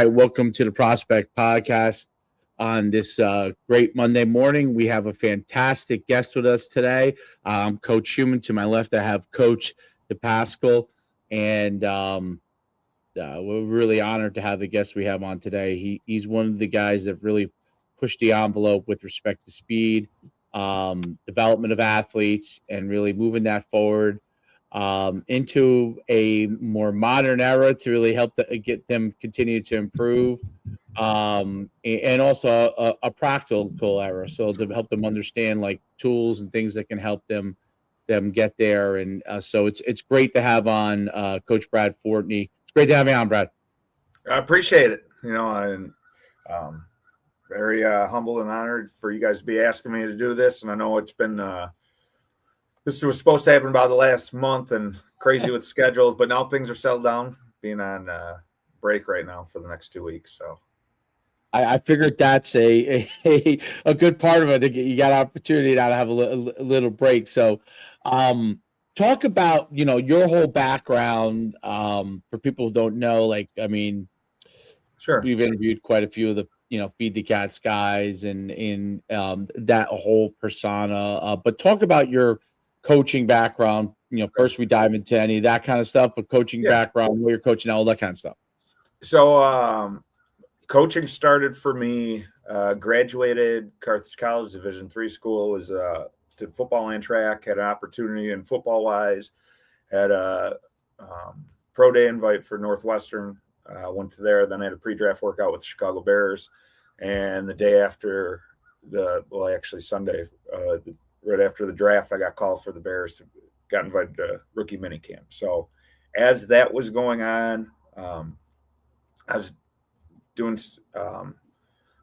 right, welcome to the Prospect Podcast. On this great Monday morning, we have a fantastic guest with us today. I'm Coach Schumann. To my left, I have Coach DePascal, and we're really honored to have the guest we have on today. He's one of the guys that really pushed the envelope with respect to speed, development of athletes, and really moving that forward into a more modern era to really help get them continue to improve, and also a practical era, so to help them understand like tools and things that can help them get there. And so it's great to have on Coach Brad Fortnoy. It's great to have you on, Brad. I appreciate it. I'm very humbled and honored for you guys to be asking me to do this. And I know it's been this was supposed to happen about the last month and crazy with schedules, but now things are settled down, being on break right now for the next 2 weeks. So I figured that's a good part of it. You got an opportunity now to have a little break. So talk about, your whole background for people who don't know. Like, I mean, sure, we've interviewed quite a few of the, Feed the Cats guys and in that whole persona. But talk about your coaching background. First we dive into any of that kind of stuff, but coaching background, where you're coaching, all that kind of stuff. So coaching started for me. Graduated Carthage College Division III school. Was did football and track. Had an opportunity in football wise. Had a pro day invite for Northwestern. Went to there. Then I had a pre-draft workout with the Chicago Bears. And the day after Sunday, right after the draft, I got called for the Bears. Got invited to rookie minicamp. So as that was going on, I was doing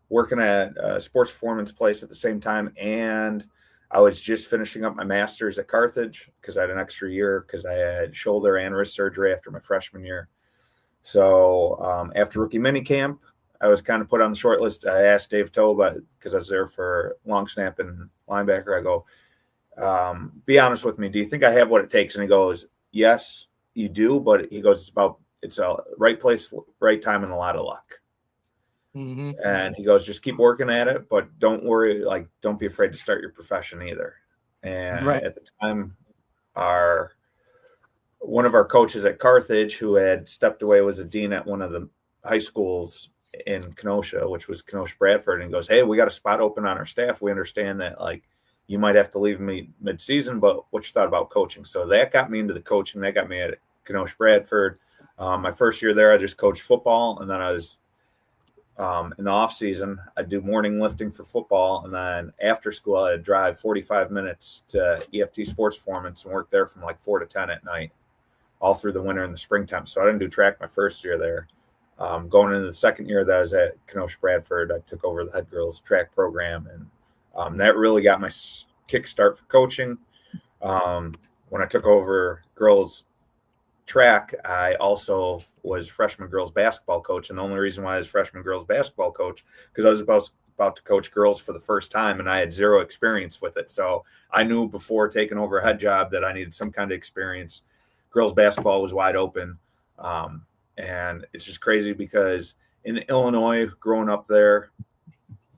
working at a sports performance place at the same time, and I was just finishing up my master's at Carthage because I had an extra year because I had shoulder and wrist surgery after my freshman year. So after rookie minicamp, I was kind of put on the short list. I asked Dave Toe about it because I was there for long snap and linebacker. I go, be honest with me. Do you think I have what it takes? And he goes, yes, you do. But he goes, it's a right place, right time, and a lot of luck. Mm-hmm. And he goes, just keep working at it, but don't worry. Like, don't be afraid to start your profession either. And at the time, one of our coaches at Carthage, who had stepped away, was a dean at one of the high schools in Kenosha, which was Kenosha Bradford. And he goes, hey, we got a spot open on our staff. We understand that, like, you might have to leave me mid-season, but what you thought about coaching? So that got me into the coaching. That got me at Kenosha Bradford. My first year there, I just coached football, and then I was in the off season, I'd do morning lifting for football, and then after school, I'd drive 45 minutes to EFT Sports Performance and work there from like 4 to 10 at night, all through the winter and the springtime. So I didn't do track my first year there. Going into the second year that I was at Kenosha Bradford, I took over the head girls track program, and that really got my kickstart for coaching. When I took over girls track, I also was freshman girls basketball coach. And the only reason why I was freshman girls basketball coach, because I was about to coach girls for the first time, and I had zero experience with it. So I knew before taking over a head job that I needed some kind of experience. Girls basketball was wide open. And it's just crazy because in Illinois, growing up there,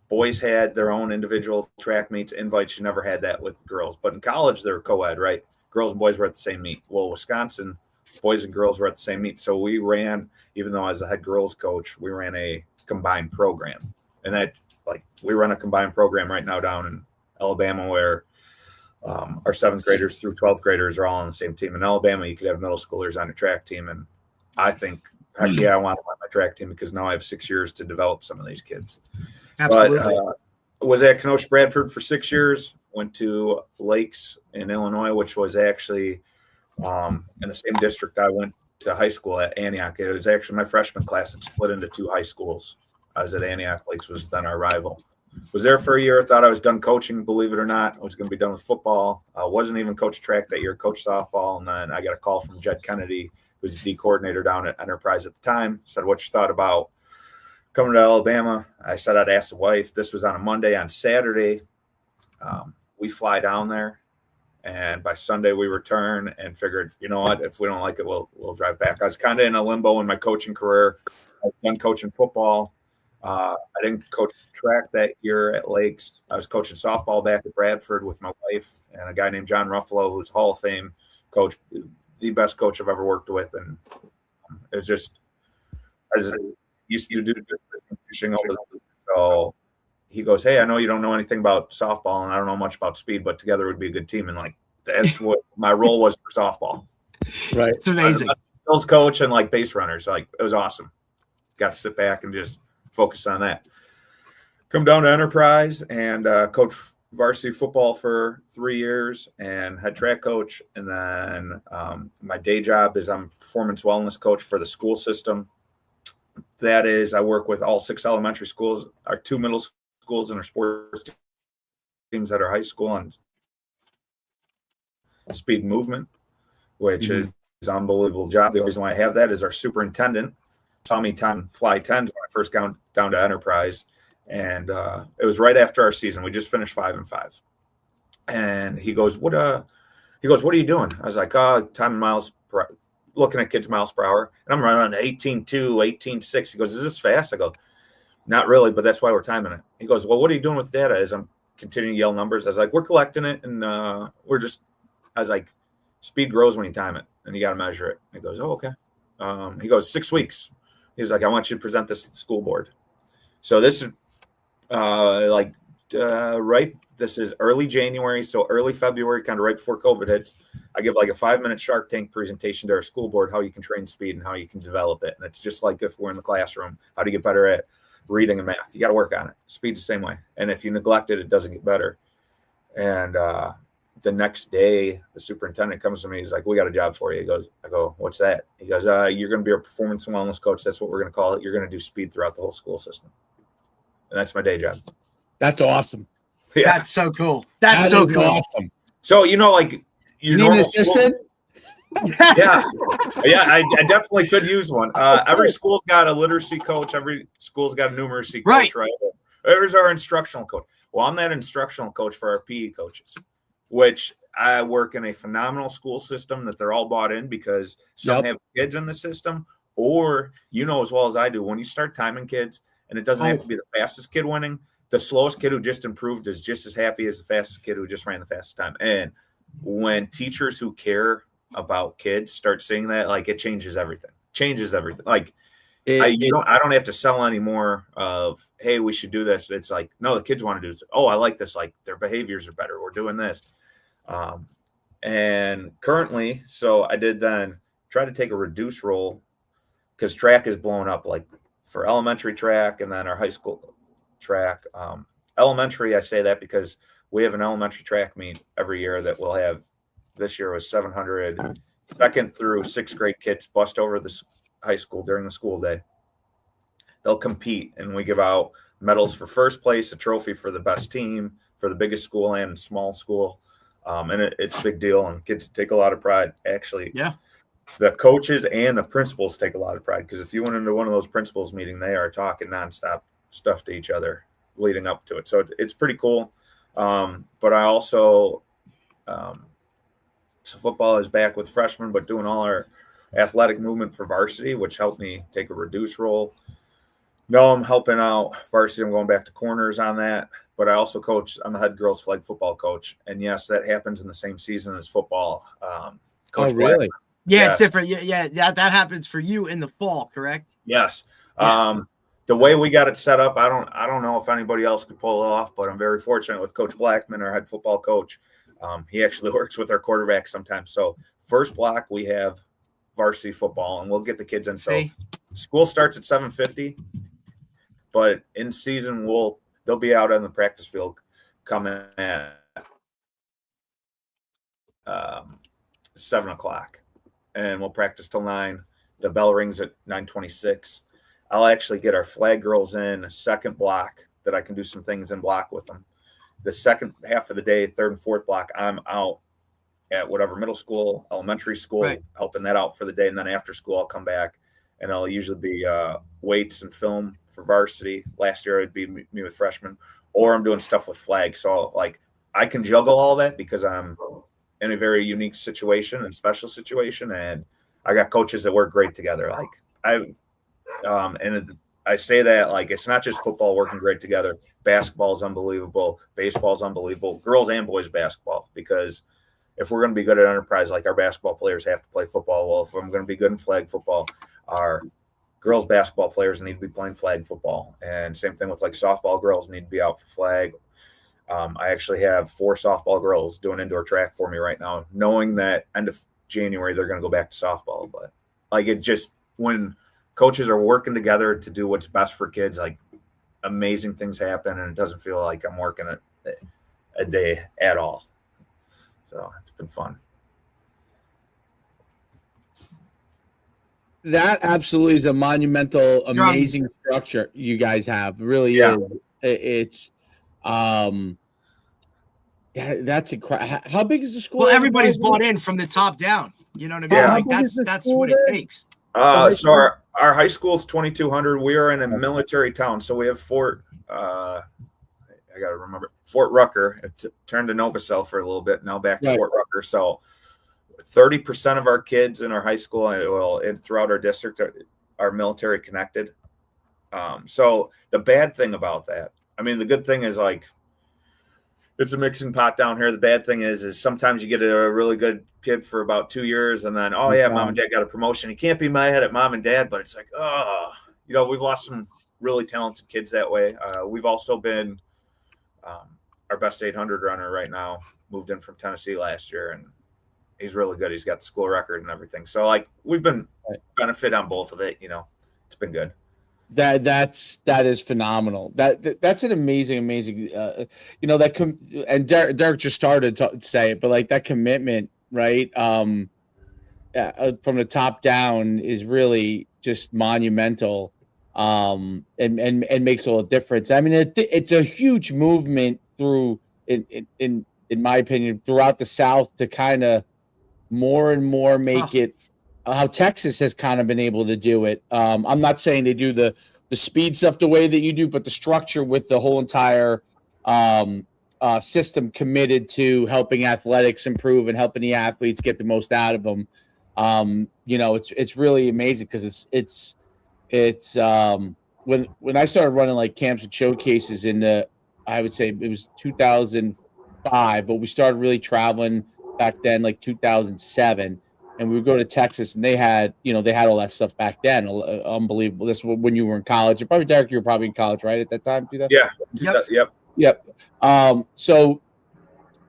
boys had their own individual track meets, invites. You never had that with girls. But in college, they were co-ed, right? Girls and boys were at the same meet. Well, Wisconsin, boys and girls were at the same meet. So we ran, even though I was a head girls coach, we ran a combined program. And that, like, we run a combined program right now down in Alabama where our 7th graders through 12th graders are all on the same team. In Alabama, you could have middle schoolers on your track team. And I think, heck yeah, I want to run my track team because now I have 6 years to develop some of these kids. Absolutely. But was at Kenosha Bradford for 6 years, went to Lakes in Illinois, which was actually in the same district I went to high school at, Antioch. It was actually my freshman class that split into 2 high schools. I was at Antioch. Lakes was then our rival. Was there for a year. Thought I was done coaching, believe it or not. I was going to be done with football. I wasn't even coach track that year, coach softball. And then I got a call from Jed Kennedy, who was the D coordinator down at Enterprise at the time. Said, what you thought about coming to Alabama? I said I'd ask the wife. This was on a Monday. On Saturday, we fly down there. And by Sunday, we return and figured, you know what, if we don't like it, we'll drive back. I was kind of in a limbo in my coaching career. I've done coaching football. I didn't coach track that year at Lakes. I was coaching softball back at Bradford with my wife and a guy named John Ruffalo, who's Hall of Fame coach, the best coach I've ever worked with. And it's just, I just used to do fishing over the so he goes, hey, I know you don't know anything about softball and I don't know much about speed, but together would be a good team. And like, that's what my role was for softball. Right. It's amazing. Bill's coach and like base runners. Like, it was awesome. Got to sit back and just focus on that. Come down to Enterprise and coach varsity football for 3 years and head track coach. And then my day job is I'm performance wellness coach for the school system. That is, I work with all 6 elementary schools, our 2 middle schools, and our sports teams at our high school on speed movement, which is an unbelievable job. The reason why I have that is our superintendent saw me fly 10s when I first got down to Enterprise. And it was right after our season. We just finished 5-5. And he goes, what are you doing? I was like, time in miles per hour, looking at kids' miles per hour. And I'm running 18.2, 18.6. He goes, is this fast? I go, not really, but that's why we're timing it. He goes, well, what are you doing with the data? As I'm continuing to yell numbers, I was like, we're collecting it. And I was like, speed grows when you time it and you got to measure it. He goes, oh, okay. He goes, 6 weeks. He's like, I want you to present this to the school board. So this is this is early January. So early February, kind of right before COVID hits, I give like a 5-minute Shark Tank presentation to our school board, how you can train speed and how you can develop it. And it's just like if we're in the classroom, how to get better at reading and math. You got to work on it. Speed's the same way. And if you neglect it, it doesn't get better. And the next day, the superintendent comes to me. He's like, we got a job for you. I go, what's that? He goes, you're going to be a performance and wellness coach. That's what we're going to call it. You're going to do speed throughout the whole school system. And that's my day job. That's awesome. Yeah. That's so cool. That's so cool. Awesome. So, like you need an assistant? Yeah. I definitely could use one. Every school's got a literacy coach. Every school's got a numeracy coach, right? There's our instructional coach. Well, I'm that instructional coach for our PE coaches, which I work in a phenomenal school system that they're all bought in because some have kids in the system, or as well as I do, when you start timing kids, and it doesn't have to be the fastest kid winning, the slowest kid who just improved is just as happy as the fastest kid who just ran the fastest time. And when teachers who care about kids start seeing that, like, it changes everything. Like, I don't have to sell anymore of, hey, we should do this. It's like, no, the kids want to do this. Oh, I like this. Like, their behaviors are better. We're doing this. And currently, so I did then try to take a reduced role because track is blowing up, like for elementary track and then our high school track. Elementary, I say that because we have an elementary track meet every year that we'll have. This year was 700 second through 6th grade kids bust over the high school during the school day. They'll compete, and we give out medals for first place, a trophy for the best team, for the biggest school and small school. And it's a big deal, and kids take a lot of pride. Actually, the coaches and the principals take a lot of pride, because if you went into one of those principals meeting, they are talking nonstop stuff to each other leading up to it. So it's pretty cool. But I also so football is back with freshmen, but doing all our athletic movement for varsity, which helped me take a reduced role. No, I'm helping out varsity. I'm going back to corners on that. But I also coach. I'm the head girls flag football coach. And yes, that happens in the same season as football. Coach really? Yeah, yes. It's different. Yeah. That happens for you in the fall, correct? Yes. Yeah. The way we got it set up, I don't know if anybody else could pull it off, but I'm very fortunate with Coach Blackman, our head football coach. He actually works with our quarterback sometimes. So first block, we have varsity football, and we'll get the kids in. So school starts at 7:50, but in season they'll be out on the practice field coming at 7:00, and we'll practice till 9. The bell rings at 9:26. I'll actually get our flag girls in a second block that I can do some things in block with them. The second half of the day, third and fourth block, I'm out at whatever middle school, elementary school, helping that out for the day. And then after school, I'll come back, and I'll usually be weights and film for varsity. Last year, it'd be me with freshmen, or I'm doing stuff with flag. So, like, I can juggle all that because I'm in a very unique situation and special situation, and I got coaches that work great together. Like I say that like it's not just football working great together. Basketball is unbelievable. Baseball is unbelievable. Girls and boys basketball, because if we're going to be good at enterprise, like our basketball players have to play football. Well, if I'm going to be good in flag football, our girls basketball players need to be playing flag football. And same thing with like softball girls need to be out for flag. I actually have 4 softball girls doing indoor track for me right now, knowing that end of January they're going to go back to softball. But like it just, when coaches are working together to do what's best for kids, like amazing things happen, and it doesn't feel like I'm working a day at all. So it's been fun. That absolutely is a monumental, amazing structure you guys have. It really is. It's that's incredible. How big is the school? Well, everybody's bought in from the top down. You know what I mean? Yeah. Like that's what it takes. So our high school is 2,200. We are in a military town, so we have Fort. I got to remember Fort Rucker. It turned to Novacell for a little bit. Now back to Fort Rucker. So 30% of our kids in our high school and throughout our district are military connected. So the bad thing about that, I mean, the good thing is like it's a mixing pot down here. The bad thing is sometimes you get a really good kid for about 2 years, and then mom and dad got a promotion. You can't be mad at mom and dad, but it's like, we've lost some really talented kids that way. We've also been our best 800 runner right now moved in from Tennessee last year, and he's really good. He's got the school record and everything. So like we've been benefit on both of it. It's been good. That is phenomenal. That's an amazing. And Derek just started to say it, but like that commitment, right? From the top down is really just monumental, and makes a little difference. I mean, it's a huge movement through, in my opinion, throughout the South to kind of more and more make it how Texas has kind of been able to do it. I'm not saying they do the speed stuff the way that you do, but the structure with the whole entire system committed to helping athletics improve and helping the athletes get the most out of them. It's really amazing because it's when I started running like camps and showcases I would say it was 2005, but we started really traveling back then, like 2007. And we would go to Texas, and they had all that stuff back then. Unbelievable. This was when you were in college. And probably, Derek, you were probably in college, right, at that time? Yep. So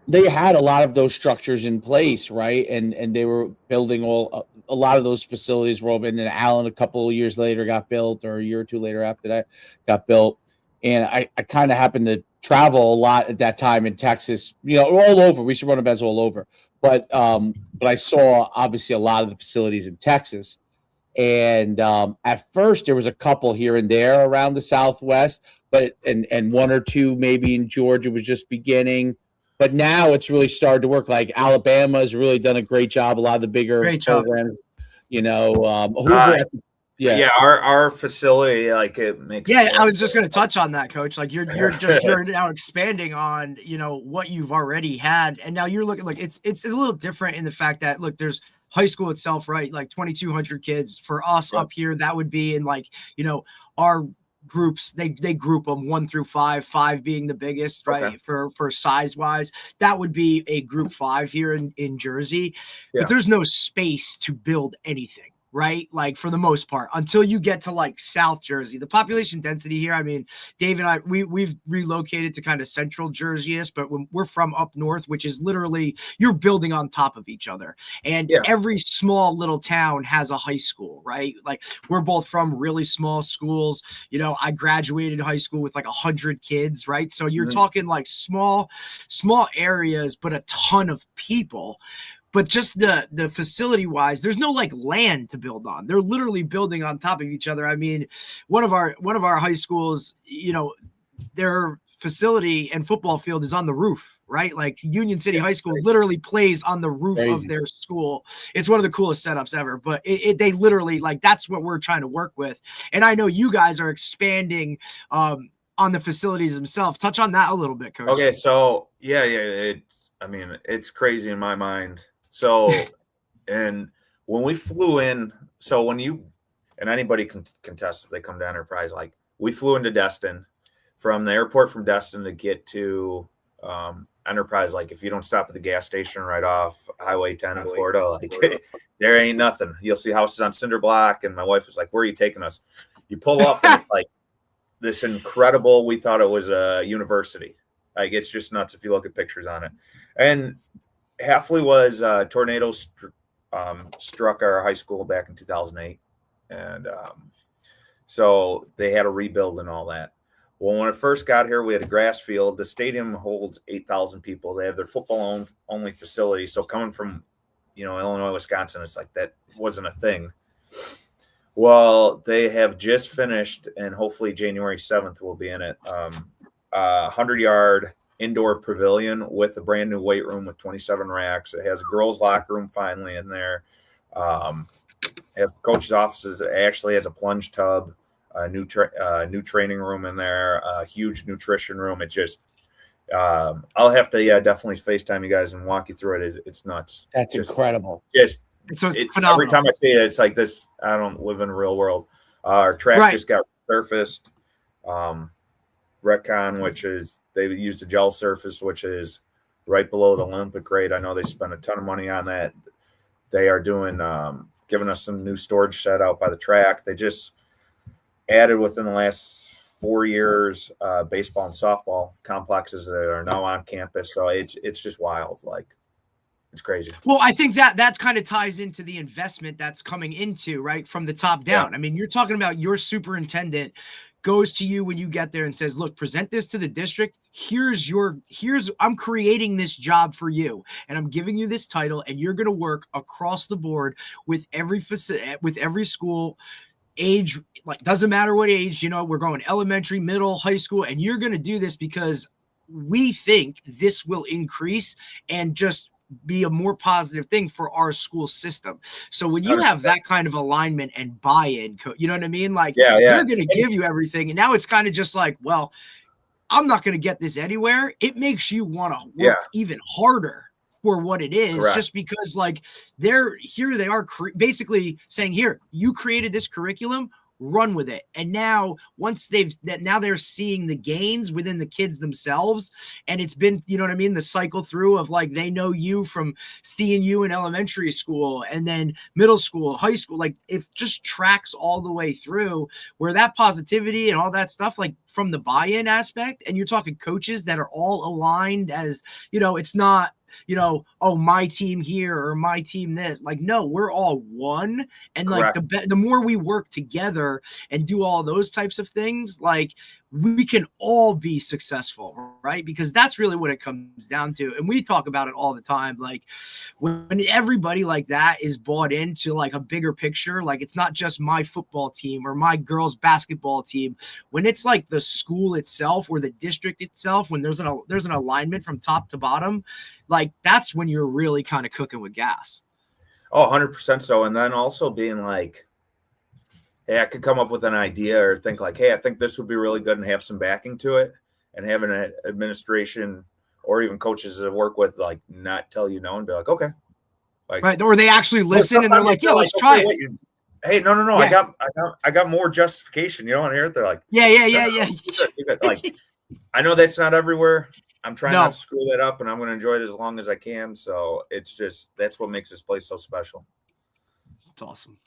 they had a lot of those structures in place, right? And they were building a lot of those facilities were open. And then Allen, a couple of years later, got built, or a year or two later after that, got built. And I kind of happened to travel a lot at that time in Texas, all over. We should run events all over. But I saw obviously a lot of the facilities in Texas, and at first there was a couple here and there around the Southwest, but and one or two maybe in Georgia was just beginning, but now it's really started to work. Like Alabama has really done a great job. A lot of the bigger programs, our facility, like it makes. Yeah, I was just going to touch on that, Coach. Like you're now expanding on what you've already had, and now you're looking like it's a little different in the fact that look, there's high school itself, right? Like 2,200 kids for us up here. That would be in like our groups. They group them 1 through 5, 5 being the biggest, right? Okay. For size wise, that would be a group 5 here in Jersey, but there's no space to build anything. Right? Like for the most part, until you get to like South Jersey, the population density here. I mean, Dave and I, we've relocated to kind of central Jersey, but when we're from up north, which is literally you're building on top of each other. And every small little town has a high school, right? Like we're both from really small schools. I graduated high school with like 100 kids, right? So you're talking like small areas, but a ton of people. But just the facility wise, there's no like land to build on. They're literally building on top of each other. I mean, one of our high schools, their facility and football field is on the roof, right? Like Union City High School literally plays on the roof of their school. It's one of the coolest setups ever, but they literally like, that's what we're trying to work with. And I know you guys are expanding on the facilities themselves. Touch on that a little bit, Coach. Okay. So I mean, it's crazy in my mind. So, and when we flew in, so when you, and anybody can contest if they come to Enterprise, like we flew into Destin from the airport from Destin to get to Enterprise. Like if you don't stop at the gas station right off Highway 10 in Florida, like there ain't nothing. You'll see houses on cinder block. And my wife was like, "Where are you taking us?" You pull up and it's like this incredible, we thought it was a university. Like it's just nuts if you look at pictures on it. And Halfley was tornadoes struck our high school back in 2008. And so they had a rebuild and all that. Well, when I first got here, we had a grass field. The stadium holds 8,000 people. They have their football only facility. So coming from, Illinois, Wisconsin, it's like that wasn't a thing. Well, they have just finished, and hopefully January 7th we'll be in it, 100-yard indoor pavilion with a brand new weight room with 27 racks. It has a girls' locker room finally in there. It has coaches' offices. It actually has a plunge tub, a new training room in there, a huge nutrition room. It just I'll have to definitely FaceTime you guys and walk you through it. It's nuts. That's incredible. It's phenomenal. Every time I see it, it's like this. I don't live in the real world. Our track just got surfaced. Retcon, which is they used a gel surface, which is right below the Olympic grade. I know they spent a ton of money on that. They are doing giving us some new storage set out by the track. They just added within the last 4 years baseball and softball complexes that are now on campus. So it's just wild. Like it's crazy. Well, I think that kind of ties into the investment that's coming into right from the top down. Yeah. I mean, you're talking about your superintendent goes to you when you get there and says, "Look, present this to the district. I'm creating this job for you, and I'm giving you this title, and you're going to work across the board with every facility, with every school." Age, like doesn't matter what age, we're going elementary, middle, high school, and you're going to do this because we think this will increase and just be a more positive thing for our school system. So when you have that kind of alignment and buy-in, you know what I mean? Like they're going to give you everything. And now it's kind of just like, well, I'm not going to get this anywhere. It makes you want to work even harder for what it is. Correct. Just because like they are basically saying, here, you created this curriculum, run with it. And now once they're seeing the gains within the kids themselves. And it's been, you know what I mean? The cycle through of like, they know you from seeing you in elementary school and then middle school, high school, like it just tracks all the way through where that positivity and all that stuff, like from the buy-in aspect. And you're talking coaches that are all aligned as, it's not, oh, my team here or my team this. Like, no, we're all one. And correct. Like the more we work together and do all those types of things, like we can all be successful, right? Because that's really what it comes down to. And we talk about it all the time. Like when everybody like that is bought into like a bigger picture, like it's not just my football team or my girls basketball team. When it's like the school itself or the district itself, when there's an alignment from top to bottom, like that's when you're really kind of cooking with gas. Oh, 100% so. And then also being like, hey, I could come up with an idea or think like, hey, I think this would be really good and have some backing to it, and having an administration or even coaches that work with like not tell you no and be like, okay. Like, right. Or they actually listen and they're like, yeah, let's try it. Hey, no. Yeah. I got more justification. You don't want to hear it? They're like, yeah. Like, I know that's not everywhere. I'm trying not to screw that up, and I'm going to enjoy it as long as I can. So it's just, that's what makes this place so special. It's awesome.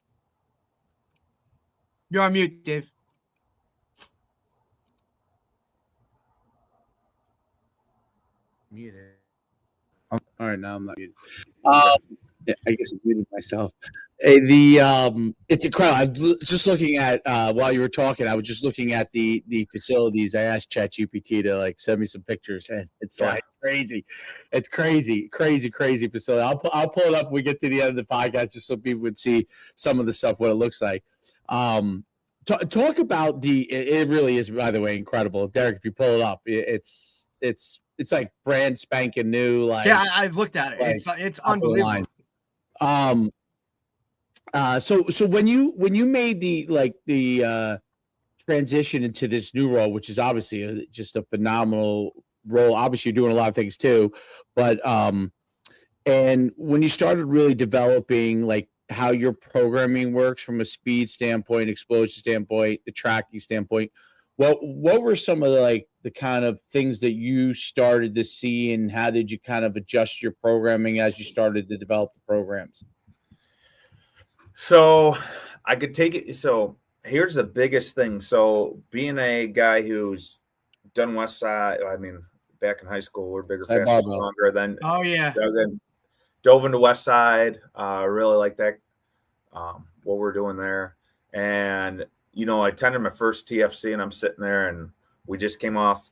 You're on mute, Dave. Muted. All right, now I'm not muted. Yeah, I guess I muted myself. It's incredible. I'm just looking at while you were talking. I was just looking at the facilities. I asked ChatGPT to like send me some pictures, and it's like crazy. It's crazy facility. I'll pull it up when we get to the end of the podcast just so people would see some of the stuff, what it looks like. Talk about it really is, by the way, incredible. Derek, if you pull it up, it's like brand spanking new. Like, yeah, I've looked at it. Like, it's unbelievable. So when you made the transition into this new role, which is obviously just a phenomenal role. Obviously, you're doing a lot of things too, but and when you started really developing like how your programming works from a speed standpoint, explosion standpoint, the tracking standpoint, what were some of the kind of things that you started to see, and how did you kind of adjust your programming as you started to develop the programs? So I could take it. So here's the biggest thing. So being a guy who's done West Side, I mean, back in high school, we're bigger, Side faster, barbell. stronger. Oh yeah. Then dove into West Side. Really like that. What we're doing there, and I attended my first TFC, and I'm sitting there, and we just came off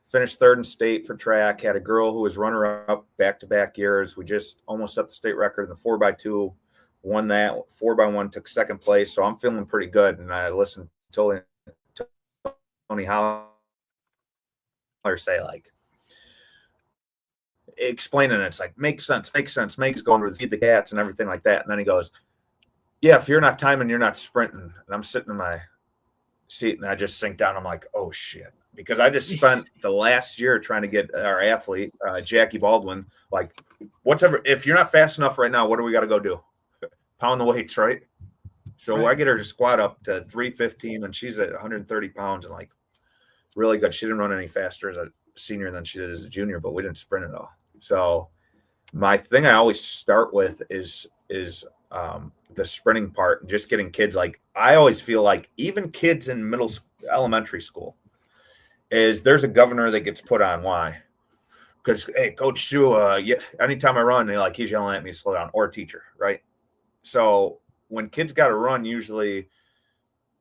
finished third in state for track. Had a girl who was runner-up back-to-back years. We just almost set the state record in the 4x2. Won that 4x1, took second place. So I'm feeling pretty good. And I listened to Tony Holler say, like, explaining it. It's like, makes sense. Makes going to feed the cats and everything like that. And then he goes, yeah, if you're not timing, you're not sprinting. And I'm sitting in my seat and I just sink down. I'm like, oh shit. Because I just spent the last year trying to get our athlete, Jackie Baldwin, like, if you're not fast enough right now, what do we got to go do? Pound the weights, right? So Right. I get her to squat up to 315, and she's at 130 pounds and like really good. She didn't run any faster as a senior than she did as a junior, but we didn't sprint at all. So my thing I always start with is the sprinting part, and just getting kids. Like, I always feel like even kids in elementary school, there's a governor that gets put on. Why? Because, hey, Coach Sue, anytime I run, he's yelling at me to slow down, or teacher, right? So when kids got to run, usually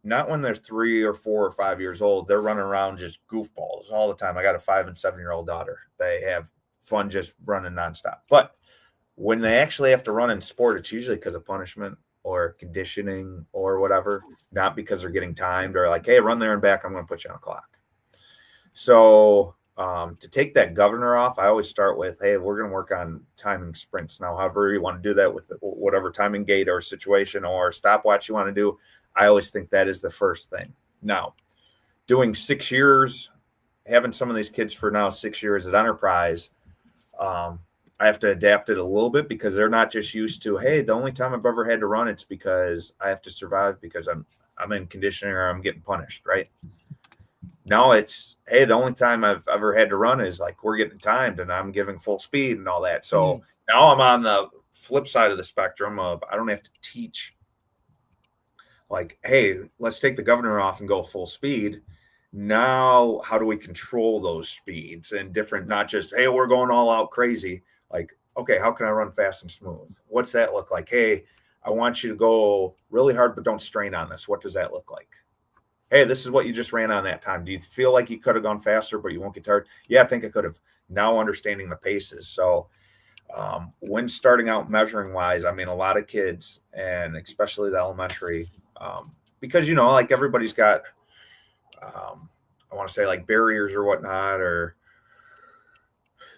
not when they're 3 or 4 or 5 years old, they're running around just goofballs all the time. I got a 5 and 7-year-old daughter. They have fun just running nonstop. But when they actually have to run in sport, it's usually because of punishment or conditioning or whatever, not because they're getting timed or like, hey, run there and back, I'm going to put you on a clock. So to take that governor off, I always start with, hey, we're going to work on timing sprints. Now, however you want to do that with whatever timing gate or situation or stopwatch you want to do, I always think that is the first thing. Now, doing 6 years, having some of these kids for now 6 years at Enterprise, I have to adapt it a little bit because they're not just used to, hey, the only time I've ever had to run, it's because I have to survive because I'm in conditioning or I'm getting punished, right? Now it's, hey, the only time I've ever had to run is like we're getting timed and I'm giving full speed and all that. So now I'm on the flip side of the spectrum of I don't have to teach like, hey, let's take the governor off and go full speed. Now, how do we control those speeds and different, not just, hey, we're going all out crazy. Like, okay, how can I run fast and smooth? What's that look like? Hey, I want you to go really hard, but don't strain on this. What does that look like? Hey, this is what you just ran on that time. Do you feel like you could have gone faster, but you won't get tired? Yeah, I think I could have. Now understanding the paces. So when starting out measuring wise, I mean, a lot of kids, and especially the elementary, because, like everybody's got, I want to say like barriers or whatnot, or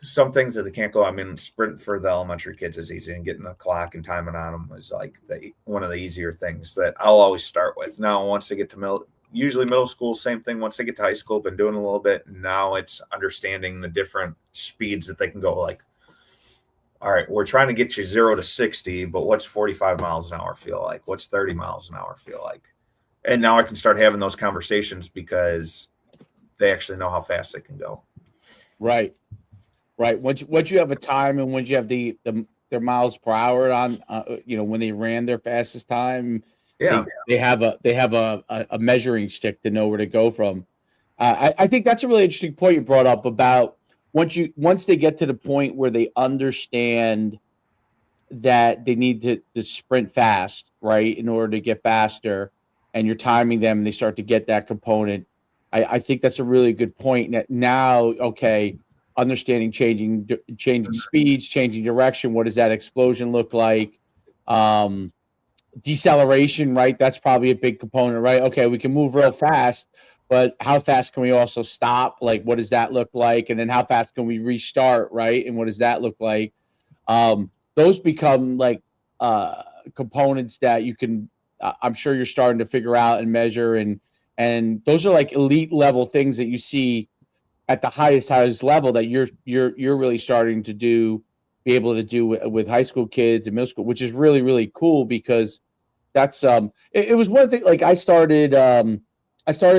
some things that they can't go. I mean, sprint for the elementary kids is easy, and getting a clock and timing on them is like one of the easier things that I'll always start with. Now, once they get to usually middle school, same thing. Once they get to high school, been doing a little bit. Now it's understanding the different speeds that they can go. Like, all right, we're trying to get you 0 to 60, but what's 45 miles an hour feel like? What's 30 miles an hour feel like? And now I can start having those conversations because they actually know how fast they can go. Right. Once you have a time and once you have their miles per hour on, when they ran their fastest time, yeah, they have a measuring stick to know where to go from. I think that's a really interesting point you brought up about once they get to the point where they understand that they need to sprint fast, right, in order to get faster, and you're timing them, and they start to get that component. I think that's a really good point. Now, okay, understanding changing speeds, changing direction. What does that explosion look like? Deceleration, right? That's probably a big component, right? Okay, we can move real fast, but how fast can we also stop? Like, what does that look like? And then how fast can we restart, right? And what does that look like? Those become like components that you can, I'm sure you're starting to figure out and measure, and those are like elite level things that you see at the highest level that you're really starting to be able to do with high school kids and middle school, which is really, really cool because that's it was one thing. Like I started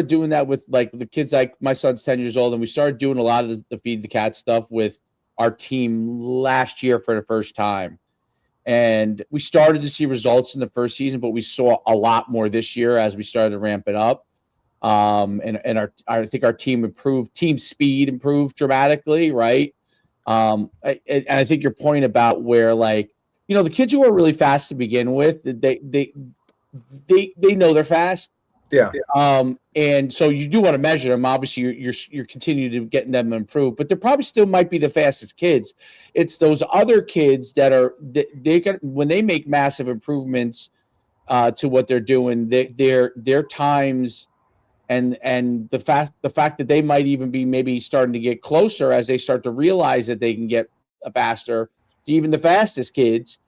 doing that with like the kids. Like my son's 10 years old, and we started doing a lot of the Feed the Cat stuff with our team last year for the first time. And we started to see results in the first season, but we saw a lot more this year as we started to ramp it up. And I think our team speed improved dramatically, right? And I think your point about where, like, the kids who are really fast to begin with, they know they're fast. Yeah. And so you do want to measure them. Obviously, you're continuing to getting them improved, but they probably still might be the fastest kids. It's those other kids that are when they make massive improvements to what they're doing, their times and the fact that they might even be maybe starting to get closer as they start to realize that they can get faster to even the fastest kids.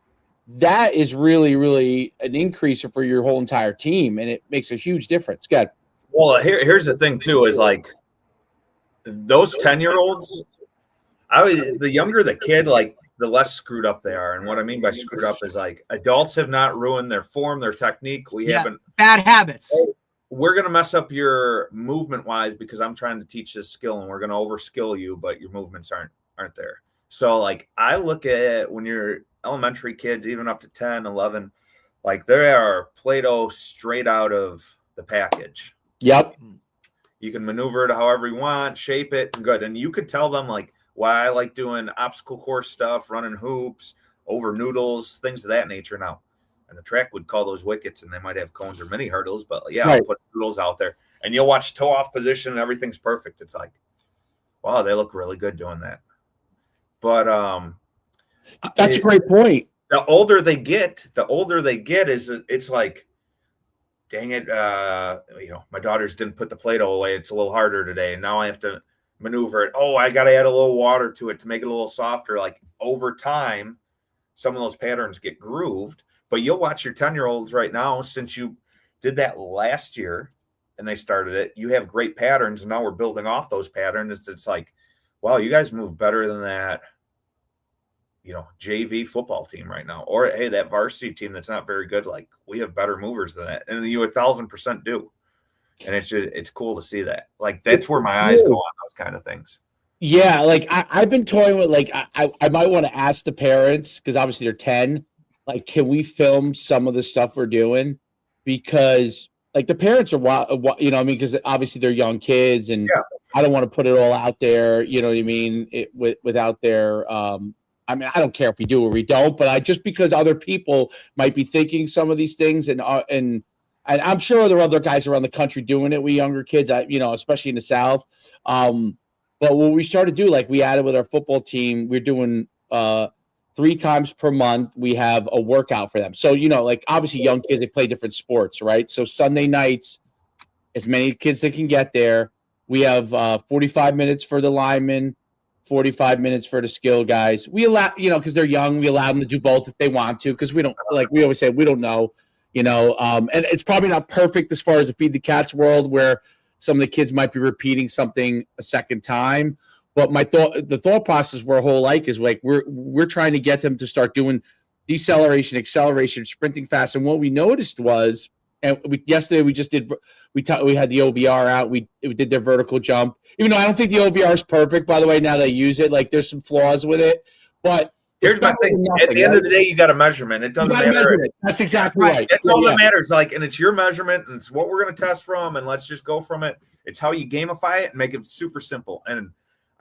That is really, really an increase for your whole entire team, and it makes a huge difference. Good. Well, here's the thing too: is like those 10-year-olds. The younger the kid, like the less screwed up they are. And what I mean by screwed up is like adults have not ruined their form, their technique. We haven't bad habits. We're gonna mess up your movement wise because I'm trying to teach this skill, and we're gonna overskill you, but your movements aren't there. So like I look at it when you're elementary kids, even up to 10, 11, like they are Play-Doh straight out of the package. Yep. You can maneuver it however you want, shape it, and good. And you could tell them like why I like doing obstacle course stuff, running hoops, over noodles, things of that nature now. And the track would call those wickets, and they might have cones or mini hurdles, but yeah, right. I'll put noodles out there. And you'll watch toe off position and everything's perfect. It's like, wow, they look really good doing that. But that's a great point. The older they get is it's like, dang it, my daughters didn't put the Play-Doh away. It's a little harder today. And now I have to maneuver it. Oh, I got to add a little water to it to make it a little softer. Like over time, some of those patterns get grooved. But you'll watch your 10-year-olds right now, since you did that last year and they started it, you have great patterns. And now we're building off those patterns. It's like, wow, you guys move better than that, JV football team right now. Or, hey, that varsity team that's not very good, like we have better movers than that. And you 1,000% do. And it's cool to see that. Like that's where my eyes go on those kind of things. Yeah, like I've been toying with, like I might want to ask the parents, because obviously they're 10, like, can we film some of the stuff we're doing? Because like the parents are, because obviously they're young kids, and I don't want to put it all out there, you know what I mean, without their I mean, I don't care if we do or we don't, but just because other people might be thinking some of these things, and I'm sure there are other guys around the country doing it with younger kids, especially in the South. But what we started to do, like we added with our football team, we're doing 3 times per month. We have a workout for them. So, like obviously young kids, they play different sports, right? So Sunday nights, as many kids that can get there, we have 45 minutes for the linemen, 45 minutes for the skill guys. We allow, because they're young, we allow them to do both if they want to, because we don't, like we always say, we don't know, and it's probably not perfect as far as the Feed the Cats world, where some of the kids might be repeating something a second time. But the thought process where whole like is like, we're trying to get them to start doing deceleration, acceleration, sprinting fast. And what we noticed was, yesterday we just did, we had the OVR out. We did their vertical jump, even though I don't think the OVR is perfect, by the way, now that I use it, like there's some flaws with it, but here's my thing. At the end of the day, you got a measurement. It doesn't matter. That's exactly right. That's all that matters. Like, and it's your measurement, and it's what we're going to test from, and let's just go from it. It's how you gamify it and make it super simple. And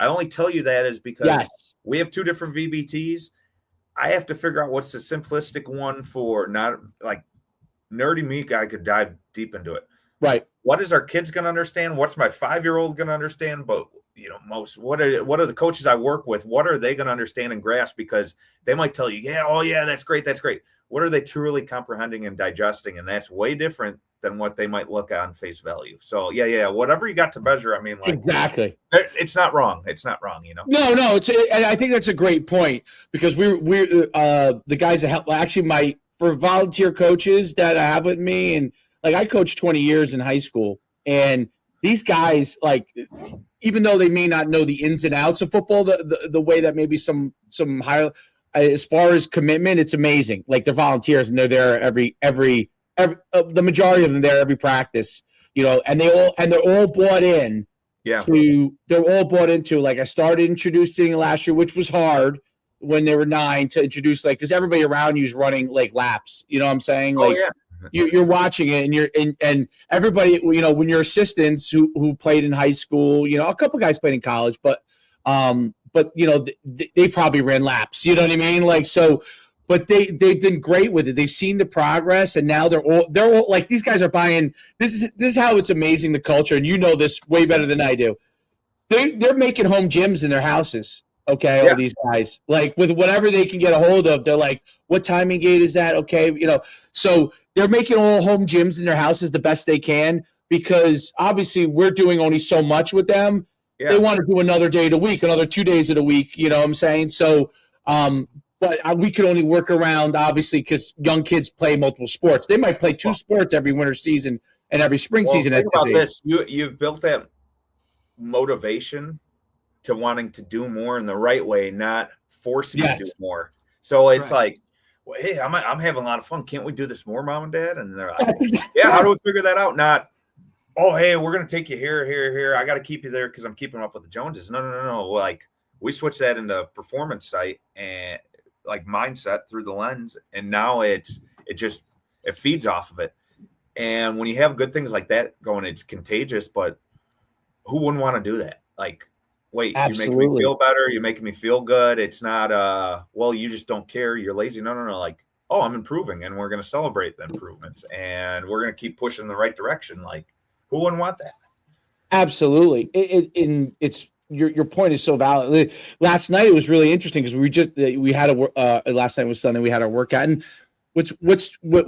I only tell you that is because we have 2 different VBTs. I have to figure out what's the simplistic one for, not like nerdy me. I could dive deep into it. Right. What is our kids going to understand? What's my 5-year-old going to understand? But what are the coaches I work with? What are they going to understand and grasp? Because they might tell you, that's great. That's great. What are they truly comprehending and digesting? And that's way different than what they might look on face value. So whatever you got to measure. I mean, like exactly. It's not wrong. It's not wrong. No. And I think that's a great point, because we're the guys that help, actually for volunteer coaches that I have with me, and like I coached 20 years in high school, and these guys, like, even though they may not know the ins and outs of football, the way that maybe some higher, as far as commitment, it's amazing. Like they're volunteers and they're there every the majority of them there every practice, and they're all bought in. Yeah. They're all bought into, like, I started introducing last year, which was hard when they were 9 to introduce, like, because everybody around you is running like laps. You know what I'm saying? Like, you're watching it, and and everybody, when your assistants who played in high school, a couple guys played in college, but they probably ran laps. You know what I mean? Like, so. But they've been great with it. They've seen the progress, and now they're all like, these guys are buying. This is how it's amazing, the culture, and you know this way better than I do. They're making home gyms in their houses. Okay, all these guys, like, with whatever they can get a hold of, they're like, what timing gate is that? Okay, so they're making all home gyms in their houses the best they can, because obviously we're doing only so much with them. Yeah. They want to do another day of the week, another 2 days of the week. You know what I'm saying? So. But we could only work around, obviously, because young kids play multiple sports. They might play 2 sports every winter season and every spring season. Think about this. You've built that motivation to wanting to do more in the right way, not forcing you to do more. So it's like, well, hey, I'm having a lot of fun. Can't we do this more, Mom and Dad? And they're like, yeah, how do we figure that out? Not, oh, hey, we're going to take you here. I got to keep you there because I'm keeping up with the Joneses. No. Like, we switched that into performance site and like mindset through the lens, and now it feeds off of it. And when you have good things like that going, it's contagious. But who wouldn't want to do that? Like, wait, absolutely. You're making me feel better, you're making me feel good. It's not well, you just don't care, you're lazy. No, like, oh, I'm improving, and we're going to celebrate the improvements, and we're going to keep pushing in the right direction. Like, who wouldn't want that? Absolutely. It's your point is so valid. Last night it was really interesting because we had last night was Sunday. We had our workout, and what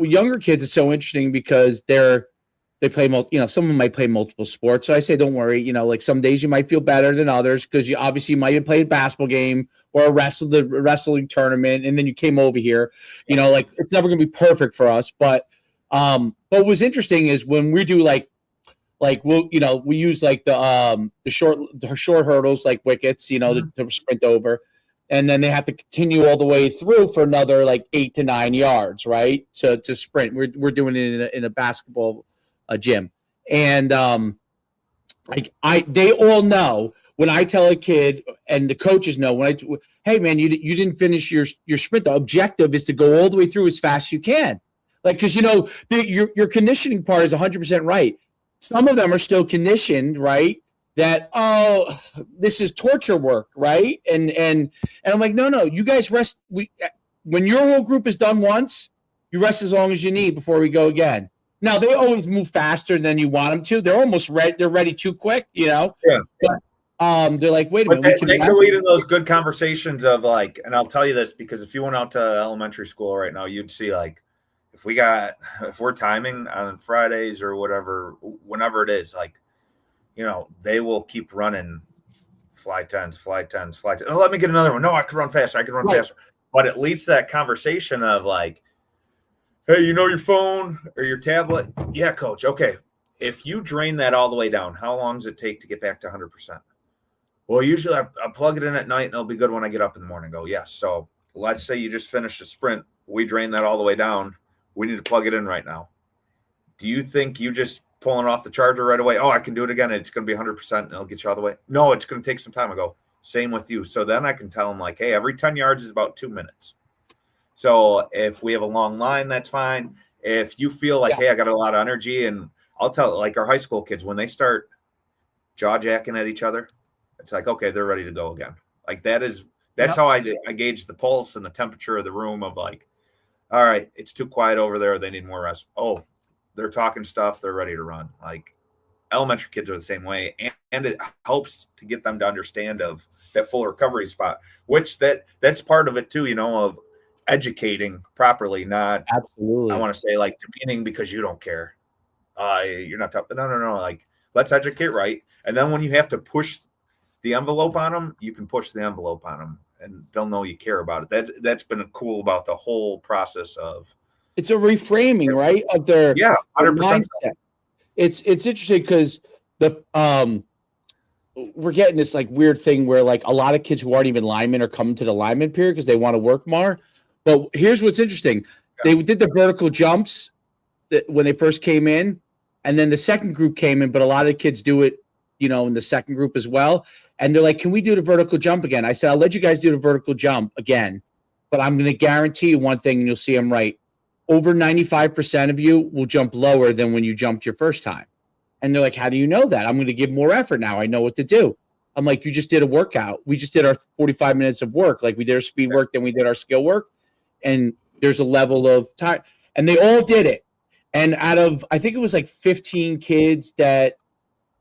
younger kids is so interesting because they play some of them might play multiple sports. So I say, don't worry. Like, some days you might feel better than others because you obviously might have played a basketball game or a wrestling tournament, and then you came over here. Like, it's never going to be perfect for us. But what was interesting is when we do like we use like the short hurdles, like wickets, to sprint over, and then they have to continue all the way through for another like 8 to 9 yards, right? So to sprint, we're doing it in a basketball gym, and they all know when I tell a kid, and the coaches know hey man, you didn't finish your sprint. The objective is to go all the way through as fast as you can, like, because your conditioning part is 100% right. Some of them are still conditioned, right? That, oh, this is torture work, right? And I'm like, no, you guys rest. When your whole group is done once, you rest as long as you need before we go again. Now, they always move faster than you want them to. They're almost ready. They're ready too quick, Yeah. But th're like, wait a minute. They can lead in those good conversations of like, and I'll tell you this because if you went out to elementary school right now, you'd see like, if we're timing on Fridays or whatever, whenever it is, like, they will keep running fly 10s. Oh, let me get another one. No, I can run faster. Faster. But it leads to that conversation of like, hey, your phone or your tablet? Yeah, coach. Okay. If you drain that all the way down, how long does it take to get back to 100%? Well, usually I plug it in at night and it'll be good when I get up in the morning. Go, yes. So let's say you just finished a sprint. We drain that all the way down. We need to plug it in right now. Do you think you just pulling it off the charger right away? Oh, I can do it again. It's going to be 100% and it'll get you all the way. No, it's going to take some time. I go, same with you. So then I can tell them like, hey, every 10 yards is about 2 minutes. So if we have a long line, that's fine. If you feel like, hey, I got a lot of energy, and I'll tell like our high school kids, when they start jaw jacking at each other, it's like, okay, they're ready to go again. Like that's how I gauge the pulse and the temperature of the room of like, all right, it's too quiet over there. They need more rest. Oh, they're talking stuff. They're ready to run. Like, elementary kids are the same way. And it helps to get them to understand of that full recovery spot, which that's part of it too, of educating properly, not absolutely. I want to say like demeaning because you don't care. You're not tough. No. Like, let's educate right. And then when you have to push the envelope on them, you can push the envelope on them. And they'll know you care about it. That's been cool about the whole process of. It's a reframing, right, of their 100%. mindset. It's interesting because we're getting this like weird thing where like a lot of kids who aren't even linemen are coming to the lineman period because they want to work more. But here's what's interesting. They did the vertical jumps when they first came in, and then the second group came in, but a lot of the kids do it, in the second group as well. And they're like, can we do the vertical jump again? I said, I'll let you guys do the vertical jump again, but I'm going to guarantee you one thing, and you'll see I'm right. Over 95% of you will jump lower than when you jumped your first time. And they're like, how do you know that? I'm going to give more effort now. I know what to do. I'm like, you just did a workout. We just did our 45 minutes of work. Like we did our speed work, then we did our skill work. And there's a level of time. And they all did it. And out of, I think it was like 15 kids that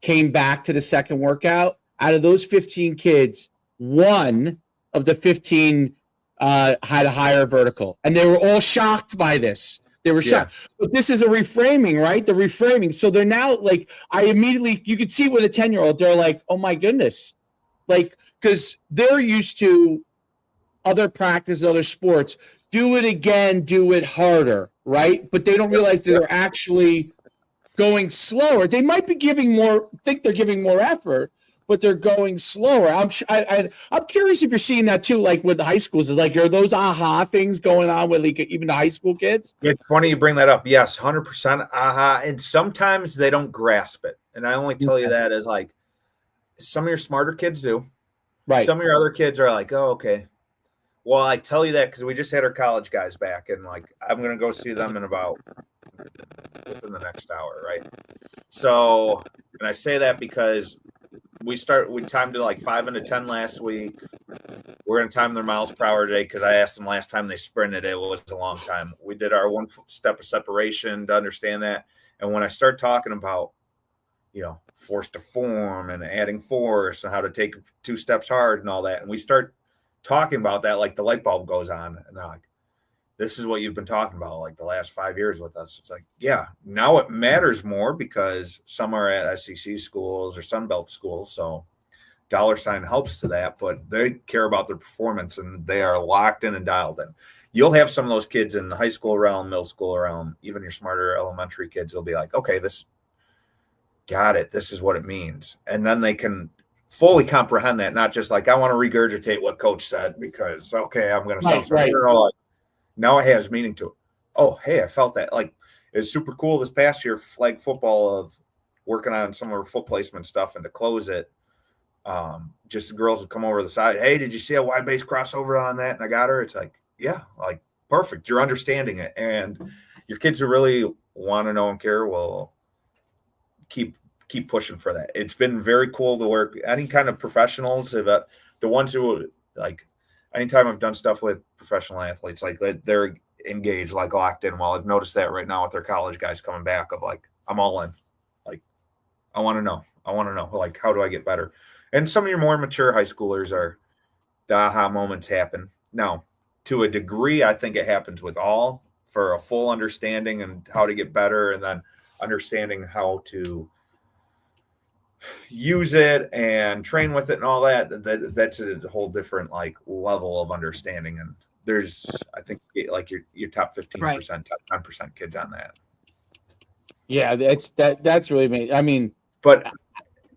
came back to the second workout, out of those 15 kids, one of the 15 had a higher vertical. And they were all shocked by this. They were shocked. Yeah. But this is a reframing, right? The reframing. So they're now like, you could see with a 10-year-old, they're like, oh my goodness. Like, because they're used to other practice, other sports. Do it again, do it harder, right? But they don't realize that they're actually going slower. They might be think they're giving more effort, but they're going slower. I'm curious if you're seeing that too, like with the high schools. Is like, are those aha things going on with like even the high school kids? It's funny you bring that up. Yes, 100% aha. And sometimes they don't grasp it. And I only tell you that as like some of your smarter kids do. Right. Some of your other kids are like, oh, okay. Well, I tell you that because we just had our college guys back, and like I'm gonna go see them in about within the next hour, right? So, and I say that because we timed it like 5 into 10 last week. We're gonna time their miles per hour today because I asked them last time they sprinted. It was a long time. We did our 1 step of separation to understand that, and when I start talking about, force to form and adding force and how to take 2 steps hard and all that, and we start talking about that, like the light bulb goes on, and they're like, this is what you've been talking about like the last 5 years with us. It's like, yeah, now it matters more because some are at SEC schools or Sunbelt schools, so dollar sign helps to that, but they care about their performance and they are locked in and dialed in. You'll have some of those kids in the high school realm, middle school realm, even your smarter elementary kids will be like, okay, this got it, this is what it means, and then they can fully comprehend that, not just like, I want to regurgitate what coach said because, okay, I'm going to sound right. Like, now it has meaning to it. Oh, hey, I felt that. Like, it's super cool this past year, flag football, of working on some of our foot placement stuff, and to close it, just the girls would come over the side. Hey, did you see a wide base crossover on that? And I got her. It's like, yeah, like perfect. You're understanding it. And your kids who really want to know and care will keep pushing for that. It's been very cool to work any kind of professionals, the ones who like, anytime I've done stuff with professional athletes, like they're engaged, like locked in. Well, I've noticed that right now with their college guys coming back of like, I'm all in. Like, I want to know, like, how do I get better? And some of your more mature high schoolers are, the aha moments happen. Now, to a degree, I think it happens with all, for a full understanding and how to get better, and then understanding how to use it and train with it and all that's a whole different like level of understanding. And there's, I think, like your top 15%, right, top 10% kids on that. Yeah, that's really me. I mean, but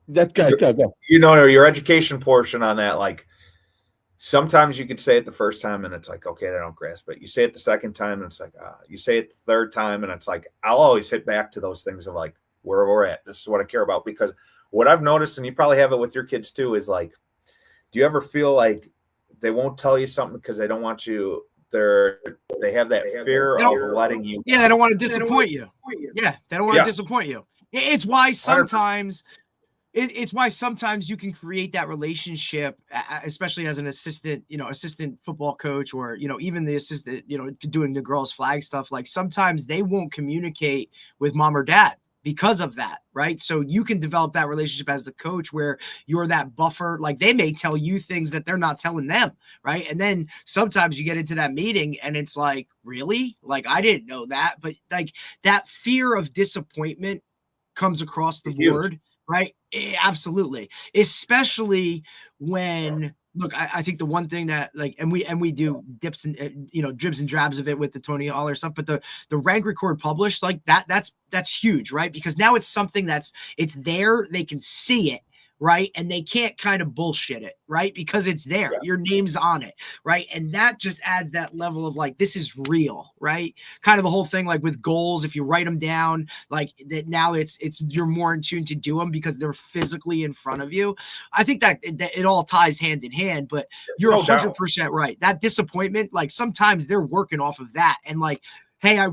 that's good. Go. Your education portion on that, like sometimes you could say it the first time and it's like, okay, they don't grasp it. You say it the second time and it's like, you say it the third time and it's like, I'll always hit back to those things of like, where we're at. This is what I care about. Because what I've noticed, and you probably have it with your kids too, is like, do you ever feel like they won't tell you something because they don't want you? They have that fear of letting you. Yeah, they don't want to disappoint you. Yeah, they don't want to disappoint you. It's why sometimes. It's why sometimes you can create that relationship, especially as an assistant football coach, or even the assistant, doing the girls' flag stuff. Like sometimes they won't communicate with mom or dad because of that, right? So you can develop that relationship as the coach where you're that buffer. Like they may tell you things that they're not telling them, right? And then sometimes you get into that meeting and it's like, really? Like, I didn't know that. But like that fear of disappointment comes across the board, right? Absolutely. Especially when, look, I think the one thing that like, and we do dips and, dribs and drabs of it with the Tony Aller stuff, but the rank, record, publish, like that's huge, right? Because now it's something it's there, they can see it, right? And they can't kind of bullshit it, right? Because it's there, your name's on it, right? And that just adds that level of like, this is real, right? Kind of the whole thing, like with goals, if you write them down, like that now it's you're more in tune to do them because they're physically in front of you. I think that it all ties hand in hand, but you're 100% right. That disappointment, like sometimes they're working off of that and like, hey, I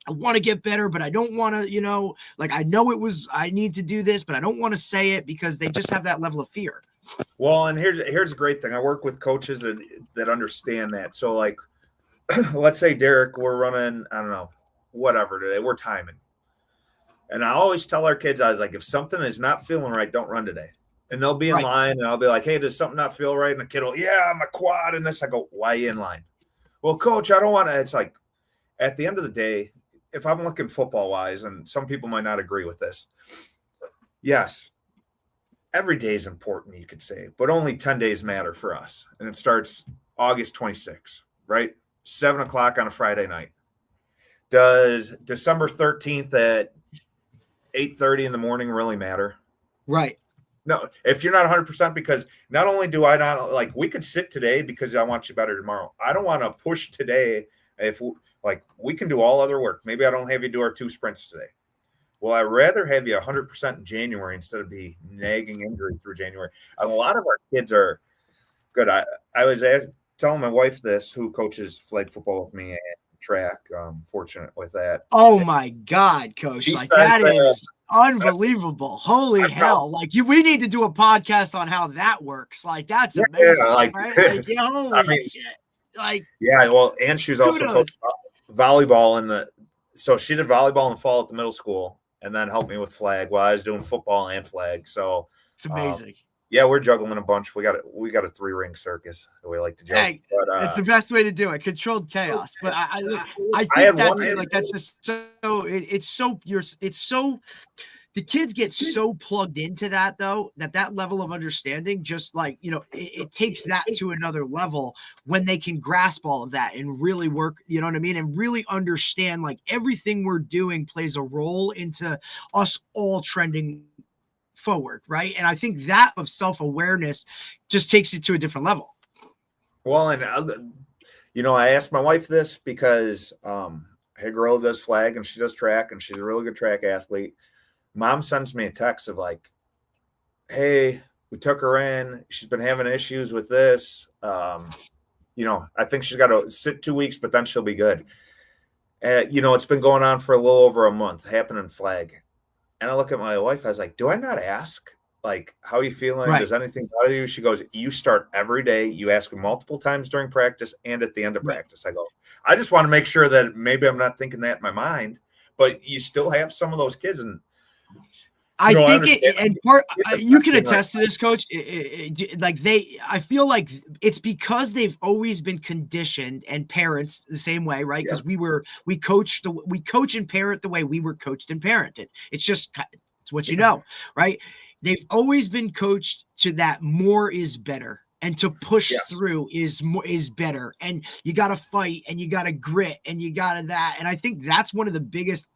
want to get better, but I don't want to, like I know I need to do this, but I don't want to say it because they just have that level of fear. Well, and here's a great thing. I work with coaches that understand that. So like, let's say Derek, we're running, I don't know, whatever today, we're timing. And I always tell our kids, I was like, if something is not feeling right, don't run today. And they'll be in line and I'll be like, hey, does something not feel right? And the kid will, yeah, my quad and this. I go, why are you in line? Well, coach, I don't want to. It's like, at the end of the day, if I'm looking football wise, and some people might not agree with this, yes, every day is important, you could say, but only 10 days matter for us. And it starts August 26th, right? 7:00 on a Friday night. Does December 13th at 8:30 in the morning really matter? Right. No, if you're not 100%, because not only do I not like, we could sit today because I want you better tomorrow. I don't want to push today. If we can do all other work. Maybe I don't have you do our 2 sprints today. Well, I'd rather have you 100% in January instead of be nagging injury through January. And a lot of our kids are good. I was telling my wife this, who coaches flag football with me and track. Fortunate with that. Oh my God, coach! She like says, that is unbelievable. Holy hell! Like we need to do a podcast on how that works. Like that's amazing. Yeah, like, right? Like, holy shit! Like well, and she's also coached volleyball so she did volleyball in the fall at the middle school, and then helped me with flag while I was doing football and flag. So it's amazing. Yeah, we're juggling a bunch. We got a 3-ring circus that we like to joke. Hey, but, it's the best way to do it. Controlled chaos. But I think that's just so it's so the kids get so plugged into that though, that level of understanding, just like, it takes that to another level when they can grasp all of that and really work, you know what I mean? And really understand like everything we're doing plays a role into us all trending forward, right? And I think that of self-awareness just takes it to a different level. Well, and I asked my wife this because her girl does flag and she does track and she's a really good track athlete. Mom sends me a text of like, hey, we took her in, she's been having issues with this, I think she's got to sit 2 weeks, but then she'll be good. It's been going on for a little over a month, happening flag. And I look at my wife, I was like, do I not ask? Like, how are you feeling? Right. Does anything bother you? She goes, you start every day. You ask multiple times during practice and at the end of practice. I go, I just want to make sure that maybe I'm not thinking that in my mind, but you still have some of those kids. And I think you can attest to this, coach. I feel like it's because they've always been conditioned, and parents the same way, right? Because we coach and parent the way we were coached and parented. It's what right? They've always been coached to that more is better, and to push through is better, and you got to fight, and you got to grit, and you got to that. And I think that's one of the biggest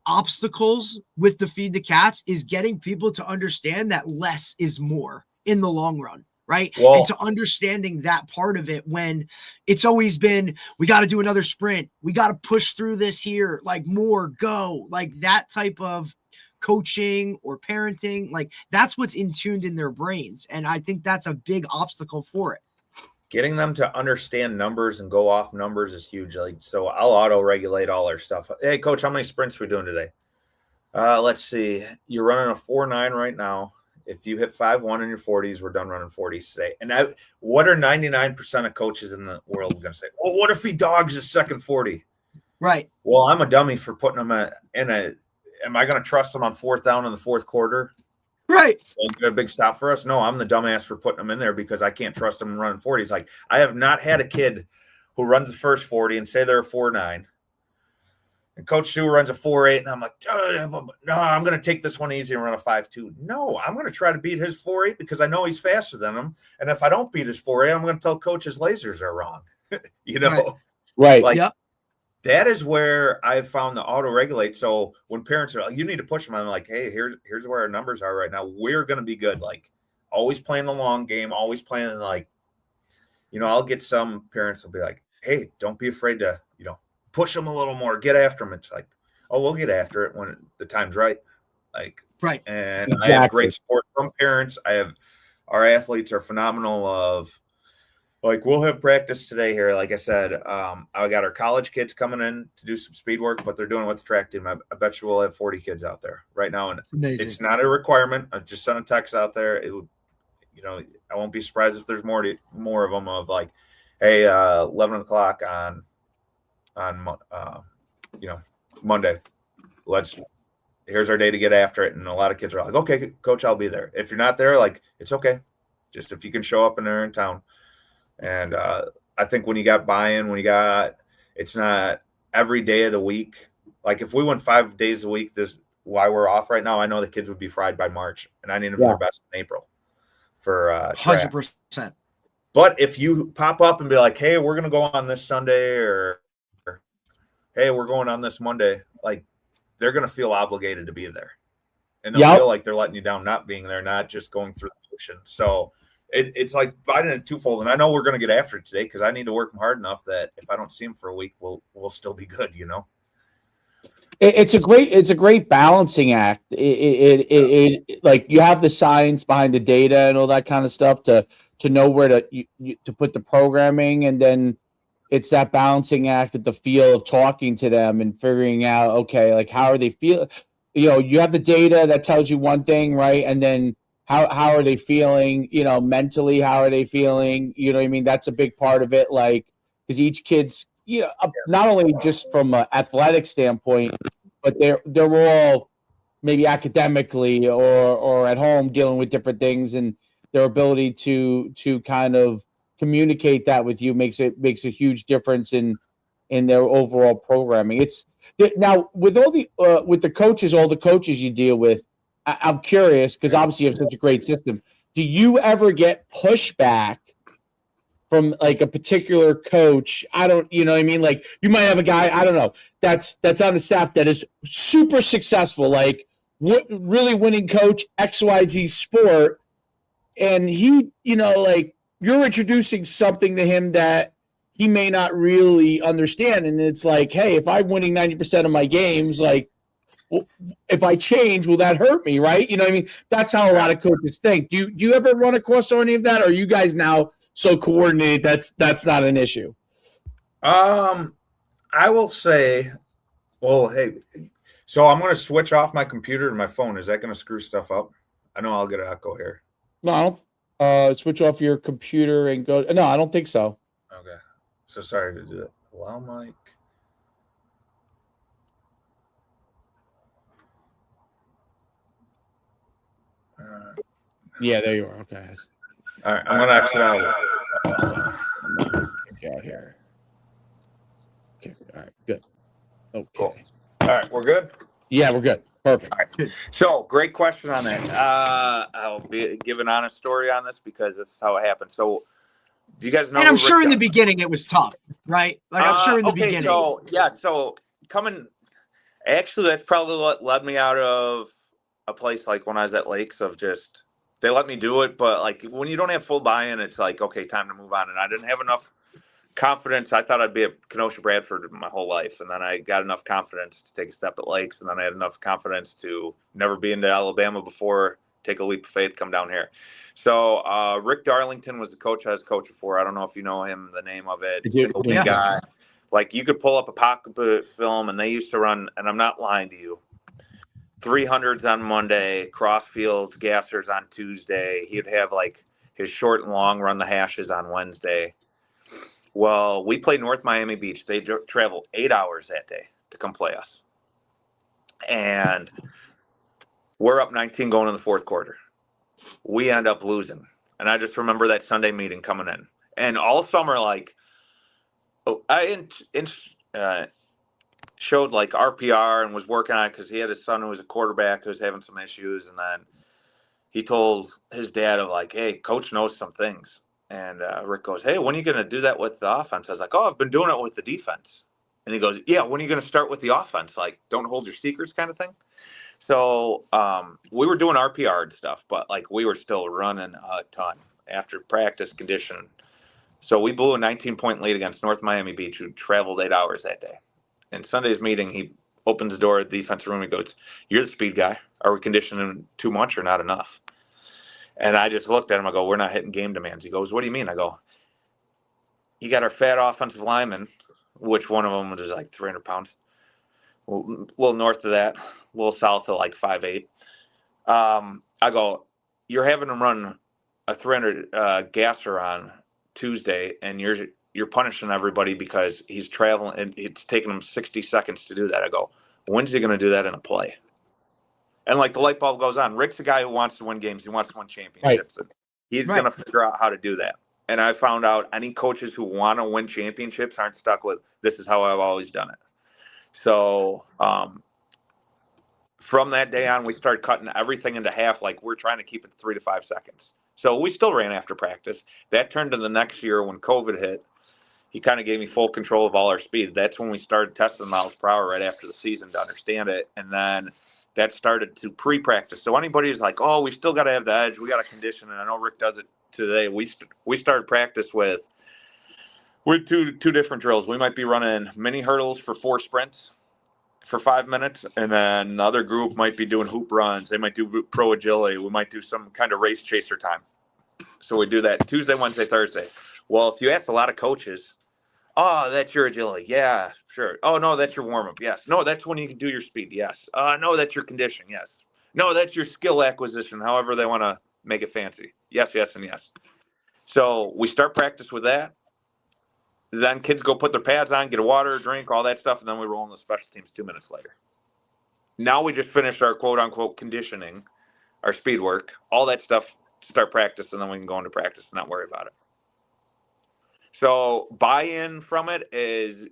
obstacles with the Feed the Cats is getting people to understand that less is more in the long run, right? Well, and to understanding that part of it, when it's always been, we got to do another sprint, we got to push through this here, like more go, like that type of coaching or parenting, like that's what's tuned in their brains. And I think that's a big obstacle for it. Getting them to understand numbers and go off numbers is huge. Like, so I'll auto-regulate all our stuff. Hey, coach, how many sprints are we doing today? Let's see. You're running a 4.9 right now. If you hit 5.1 in your 40s, we're done running 40s today. And what are 99% of coaches in the world going to say? Well, what if he dogs his second 40? Right. Well, I'm a dummy for putting him am I going to trust him on 4th down in the 4th quarter? Right. A big stop for us. No, I'm the dumbass for putting them in there because I can't trust them running 40s. Like, I have not had a kid who runs the first 40 and say they're a 4.9. And Coach Sue runs a 4.8, and I'm like, no, I'm going to take this one easy and run a 5.2. No, I'm going to try to beat his 4.8 because I know he's faster than him. And if I don't beat his 4.8, I'm going to tell Coach his lasers are wrong. Right. Like, that is where I've found the auto-regulate. So when parents are like, you need to push them, I'm like, hey, here's where our numbers are right now. We're going to be good. Like, always playing the long game, always playing like, I'll get some parents will be like, hey, don't be afraid to, push them a little more, get after them. It's like, oh, we'll get after it when the time's right. Like, right. And exactly. I have great support from parents. Our athletes are phenomenal of, like, we'll have practice today here. Like I said, I got our college kids coming in to do some speed work, but they're doing it with the track team. I bet you we'll have 40 kids out there right now. And it's not a requirement. I just sent a text out there. It would, I won't be surprised if there's more of them of like, hey, 11 o'clock on Monday. Here's our day to get after it. And a lot of kids are like, okay, coach, I'll be there. If you're not there, like, it's okay. Just if you can show up and they're in town. And I think when you got buy-in, it's not every day of the week. Like if we went 5 days a week, why we're off right now, I know the kids would be fried by March, and I need them their best in April for 100%. But if you pop up and be like, hey, we're going to go on this Sunday, or hey, we're going on this Monday, like they're going to feel obligated to be there. And they'll feel like they're letting you down not being there, not just going through the motion. So it's like biting it twofold. And I know we're going to get after it today because I need to work them hard enough that if I don't see them for a week, we'll still be good, It's a great balancing act. It like you have the science behind the data and all that kind of stuff to know where to put the programming, and then it's that balancing act at the feel of talking to them and figuring out, okay, like how are they feeling? You have the data that tells you one thing, right? And then how are they feeling? Mentally, how are they feeling? You know what I mean? That's a big part of it. Like, because each kid's, not only just from an athletic standpoint, but they're all maybe academically or at home dealing with different things, and their ability to kind of communicate that with you makes a huge difference in their overall programming. It's now with all the with the coaches, all the coaches you deal with. I'm curious because obviously you have such a great system. Do you ever get pushback from like a particular coach? I don't, you know what I mean? Like you might have a guy, I don't know, that's on the staff that is super successful, like really winning coach XYZ sport. And he, like you're introducing something to him that he may not really understand. And it's like, hey, if I'm winning 90% of my games, like, well, if I change, will that hurt me? Right. You know what I mean? That's how a lot of coaches think. Do you ever run across any of that? Or are you guys now so coordinated that's not an issue? I will say, well, hey, so I'm going to switch off my computer to my phone. Is that going to screw stuff up? I know I'll get an echo here. No, I don't. Switch off your computer and go. No, I don't think so. Okay. So sorry to do that. Allow mic. Yeah, there you are. Okay. All right, I'm going to exit out. Okay, here. Okay, all right, good. Okay. Cool. All right, we're good? Yeah, we're good. Perfect. All right. So, great question on that. I'll give an honest story on this because this is how it happened. So, do you guys know? And I'm sure in the beginning it was tough, right? Like I'm sure in the beginning. So coming, actually, that's probably what led me out of a place like when I was at Lakes of just, they let me do it. But like when you don't have full buy-in, it's like, okay, time to move on. And I didn't have enough confidence. I thought I'd be at Kenosha Bradford my whole life. And then I got enough confidence to take a step at Lakes. And then I had enough confidence to never be into Alabama before, take a leap of faith, come down here. So Rick Darlington was the coach I was coach before. I don't know if you know him, the name of it. Single wing guy. Like you could pull up a pocket film and they used to run, and I'm not lying to you, 300s on Monday, crossfields, gassers on Tuesday. He'd have like his short and long run the hashes on Wednesday. Well, we played North Miami Beach. They traveled 8 hours that day to come play us. And we're up 19 going in the fourth quarter. We end up losing. And I just remember that Sunday meeting coming in. And all summer, like, I showed like RPR and was working on it because he had his son who was a quarterback who was having some issues. And then he told his dad of like, hey, coach knows some things. And Rick goes, hey, when are you going to do that with the offense? I was like, oh, I've been doing it with the defense. And he goes, yeah, when are you going to start with the offense? Like, don't hold your secrets kind of thing. So we were doing RPR and stuff, but like we were still running a ton after practice condition. So we blew a 19-point lead against North Miami Beach, who traveled 8 hours that day. In Sunday's meeting, he opens the door of the defensive room and goes, "You're the speed guy. Are we conditioning too much or not enough?" And I just looked at him. I go, "We're not hitting game demands." He goes, "What do you mean?" I go, "You got our fat offensive lineman, which one of them was like 300 pounds. A little north of that, a little south of like 5'8". I go, "You're having him run a 300 gasser on Tuesday, and you're punishing everybody because he's traveling and it's taking him 60 seconds to do that." I go, "When's he going to do that in a play?" And like the light bulb goes on. Rick's a guy who wants to win games. He wants to win championships. And he's going to figure out how to do that. And I found out any coaches who want to win championships aren't stuck with, "This is how I've always done it." So from that day on, we started cutting everything into half. Like we're trying to keep it 3 to 5 seconds. So we still ran after practice. That turned to the next year when COVID hit. He kind of gave me full control of all our speed. That's when we started testing miles per hour right after the season to understand it. And then that started to pre-practice. So anybody who's like, "Oh, we still got to have the edge. We got to condition." And I know Rick does it today. We started practice with two different drills. We might be running mini hurdles for 4 sprints for 5 minutes, and then the other group might be doing hoop runs. They might do pro agility. We might do some kind of race chaser time. So we do that Tuesday, Wednesday, Thursday. Well, if you ask a lot of coaches, "Oh, that's your agility." "Yeah, sure." "Oh, no, that's your warm-up." "Yes." "No, that's when you can do your speed." "Yes." "No, that's your condition." "Yes." "No, that's your skill acquisition," however they want to make it fancy. Yes, yes, and yes. So we start practice with that. Then kids go put their pads on, get a water, drink, all that stuff, and then we roll in the special teams 2 minutes later. Now we just finished our quote-unquote conditioning, our speed work, all that stuff, start practice, and then we can go into practice and not worry about it. So buy-in from it is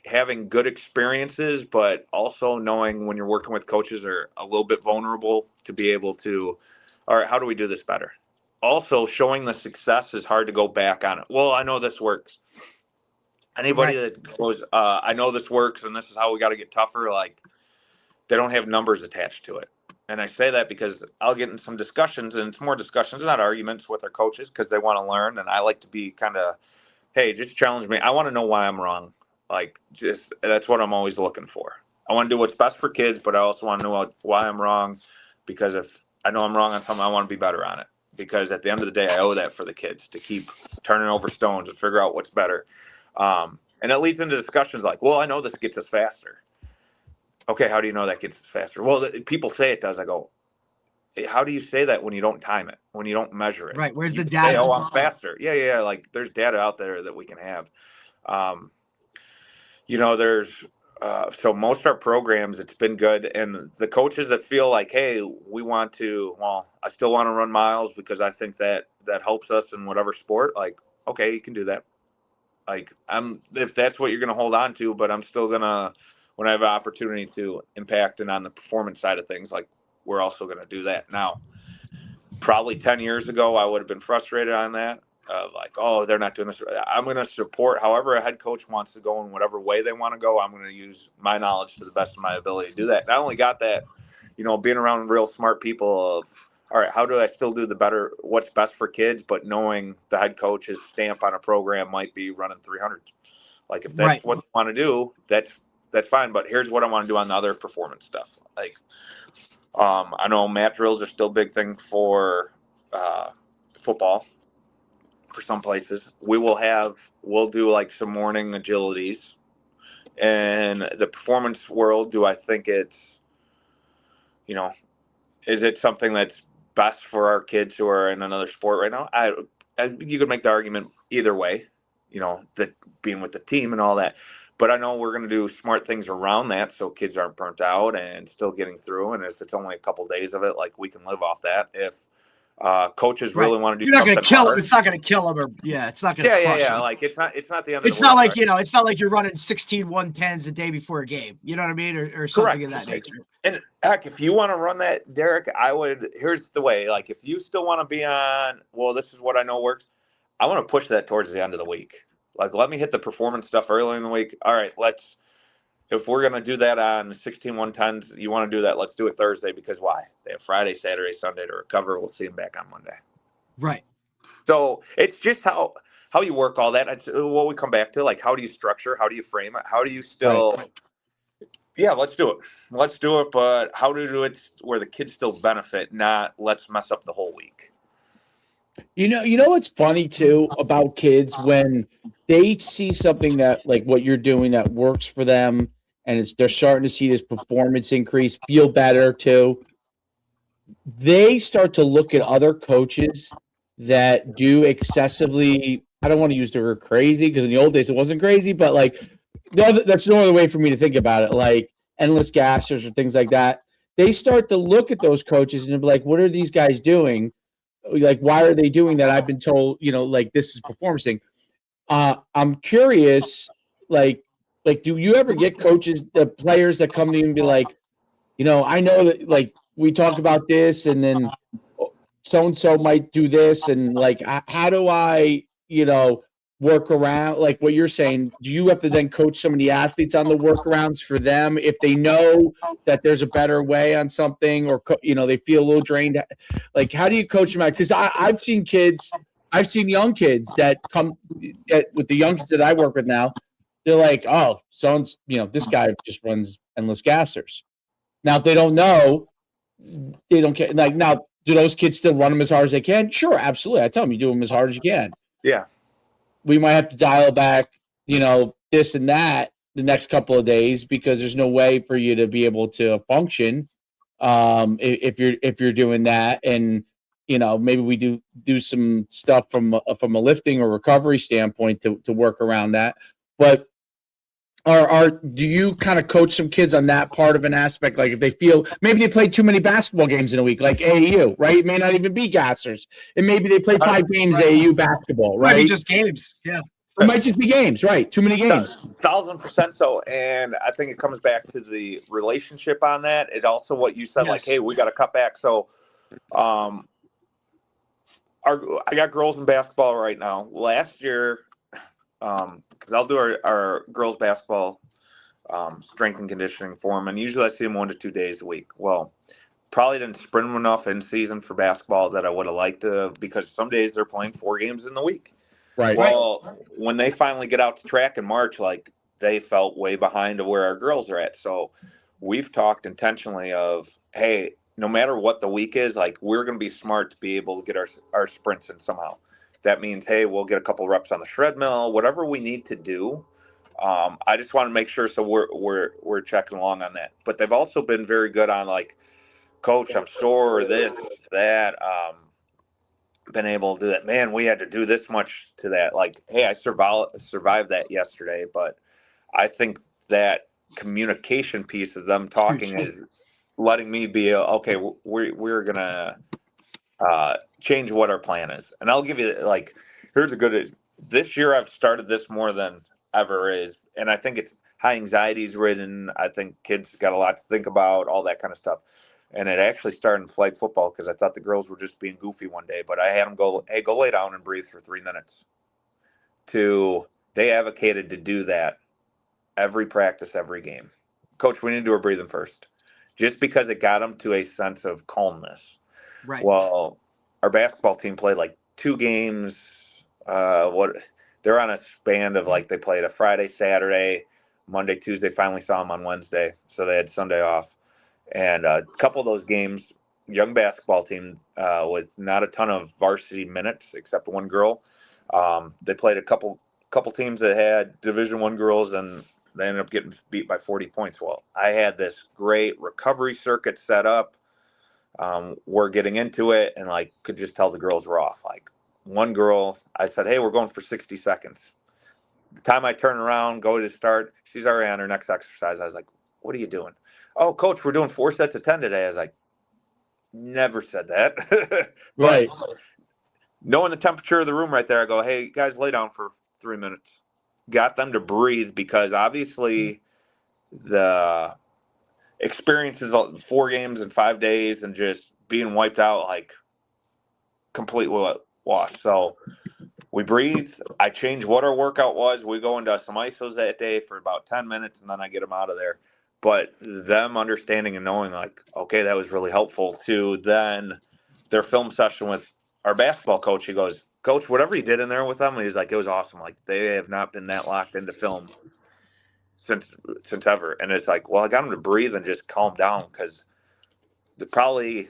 having good experiences, but also knowing when you're working with coaches are a little bit vulnerable to be able to, all right, how do we do this better? Also, showing the success is hard to go back on it. Well, I know this works. Anybody that goes, I know this works and this is how we got to get tougher, like they don't have numbers attached to it. And I say that because I'll get in some discussions, and it's more discussions, not arguments, with our coaches because they want to learn. And I like to be kind of, hey, just challenge me. I want to know why I'm wrong. Like, just that's what I'm always looking for. I want to do what's best for kids, but I also want to know why I'm wrong, because if I know I'm wrong on something, I want to be better on it. Because at the end of the day, I owe that for the kids to keep turning over stones and figure out what's better. And it leads into discussions like, well, I know this gets us faster. Okay, how do you know that gets us faster? Well, people say it does. I go, hey, how do you say that when you don't time it, when you don't measure it? Right. Where's you the data? say, oh, I'm faster. Yeah. Like there's data out there that we can have. There's so most of our programs, it's been good. And the coaches that feel like, hey, I still want to run miles because I think that helps us in whatever sport. Like, okay, you can do that. Like if that's what you're going to hold on to, but I'm still going to, when I have an opportunity to impact and on the performance side of things, like we're also going to do that. Now, probably 10 years ago, I would have been frustrated on that. Like, oh, they're not doing this. I'm going to support however a head coach wants to go in whatever way they want to go. I'm going to use my knowledge to the best of my ability to do that. And I only got that, being around real smart people of, all right, how do I still do the better, what's best for kids, but knowing the head coach's stamp on a program might be running 300. Like if that's what they want to do, that's fine. But here's what I want to do on the other performance stuff. Like, I know mat drills are still a big thing for football. For some places, we'll do like some morning agilities. In the performance world, do I think it's, is it something that's best for our kids who are in another sport right now? You could make the argument either way, that being with the team and all that. But I know we're going to do smart things around that so kids aren't burnt out and still getting through. And if it's only a couple of days of it, like we can live off that. If coaches really want to do, you're not going to kill hard, them. It's not going to kill them, or it's not going to crush them. Like it's not the end of the world. It's not like it's not like you're running 16 110s the day before a game. You know what I mean, or something of that nature. And heck, if you want to run that, Derek, here's the way. Like if you still want to be on, well, this is what I know works. I want to push that towards the end of the week. Like let me hit the performance stuff early in the week. All right, if we're going to do that on 16-110s, you want to do that, let's do it Thursday, because why? They have Friday, Saturday, Sunday to recover. We'll see them back on Monday. Right. So it's just how you work all that. It's what we come back to, like, how do you structure? How do you frame it? How do you still, yeah, let's do it. Let's do it, but how to do it where the kids still benefit, not let's mess up the whole week. You know what's funny too about kids when they see something that like what you're doing that works for them, and they're starting to see this performance increase, feel better too. They start to look at other coaches that do excessively. I don't want to use the word crazy because in the old days it wasn't crazy, but like that's no other way for me to think about it. Like endless gassers or things like that. They start to look at those coaches and be like, "What are these guys doing? Like, why are they doing that? I've been told, like this is performance thing." I'm curious, like, do you ever get coaches, the players that come to you and be like, I know that like we talk about this, and then so and so might do this, and like, how do I, work around like what you're saying? Do you have to then coach some of the athletes on the workarounds for them if they know that there's a better way on something, or they feel a little drained? Like, how do you coach them out? Because I've seen young kids that come with the young kids that I work with now. They're like, oh, this guy just runs endless gassers. Now, if they don't know, they don't care. Like, now, do those kids still run them as hard as they can? Sure, absolutely. I tell them, you do them as hard as you can. Yeah. We might have to dial back, this and that the next couple of days because there's no way for you to be able to function if you're doing that. And maybe we do some stuff from a lifting or recovery standpoint to work around that. But do you kind of coach some kids on that part of an aspect? Like if they feel maybe they played too many basketball games in a week, like AAU, right? It may not even be gassers. And maybe they play 5 games AAU basketball, right? Might be just games. Yeah. It might just be games, right? Too many games. 1,000% so. And I think it comes back to the relationship on that. It also what you said, Yes. like, hey, we got to cut back. So I got girls in basketball right now. Last year, because I'll do our girls basketball strength and conditioning for them, and usually I see them 1 to 2 days a week. Well, probably didn't sprint them enough in season for basketball that I would have liked to, because some days they're playing 4 games in the week. Right. Well, when they finally get out to track in March, like they felt way behind of where our girls are at. So we've talked intentionally of, hey, no matter what the week is, like we're going to be smart to be able to get our sprints in somehow. That means, hey, we'll get a couple reps on the shred mill, whatever we need to do. I just want to make sure, so we're checking along on that. But they've also been very good on like, coach, I'm sore, this, that. Been able to do that. Man, we had to do this much to that. Like, hey, I survived that yesterday, but I think that communication piece of them talking is letting me be okay. We're gonna change what our plan is, and I'll give you like here's a good. This year I've started this more than ever is, and I think it's high anxiety's ridden. I think kids got a lot to think about, all that kind of stuff. And it actually started in flag football because I thought the girls were just being goofy one day. But I had them go, hey, go lay down and breathe for 3 minutes. They advocated to do that every practice, every game. Coach, we need to do our breathing first. Just because it got them to a sense of calmness. Right. Well, our basketball team played like 2 games. They're on a span of like they played a Friday, Saturday, Monday, Tuesday. Finally saw them on Wednesday. So they had Sunday off. And a couple of those games, young basketball team with not a ton of varsity minutes except one girl. They played a couple teams that had Division I girls, and they ended up getting beat by 40 points. Well, I had this great recovery circuit set up. We're getting into it, and like could just tell the girls were off. Like one girl, I said, "Hey, we're going for 60 seconds." The time I turn around, go to start, she's already on her next exercise. I was like, "What are you doing?" "Oh, coach, we're doing 4 sets of 10 today." I was like, never said that. But Right. knowing the temperature of the room right there, I go, hey, guys, lay down for 3 minutes. Got them to breathe because obviously the experiences of 4 games in 5 days and just being wiped out like completely washed. So We breathe. I change what our workout was. We go into some isos that day for about 10 minutes, and then I get them out of there. But them understanding and knowing, like, okay, that was really helpful to then their film session with our basketball coach. He goes, Coach, whatever you did in there with them, he's like, it was awesome. Like, they have not been that locked into film since ever. And it's like, well, I got them to breathe and just calm down because they're probably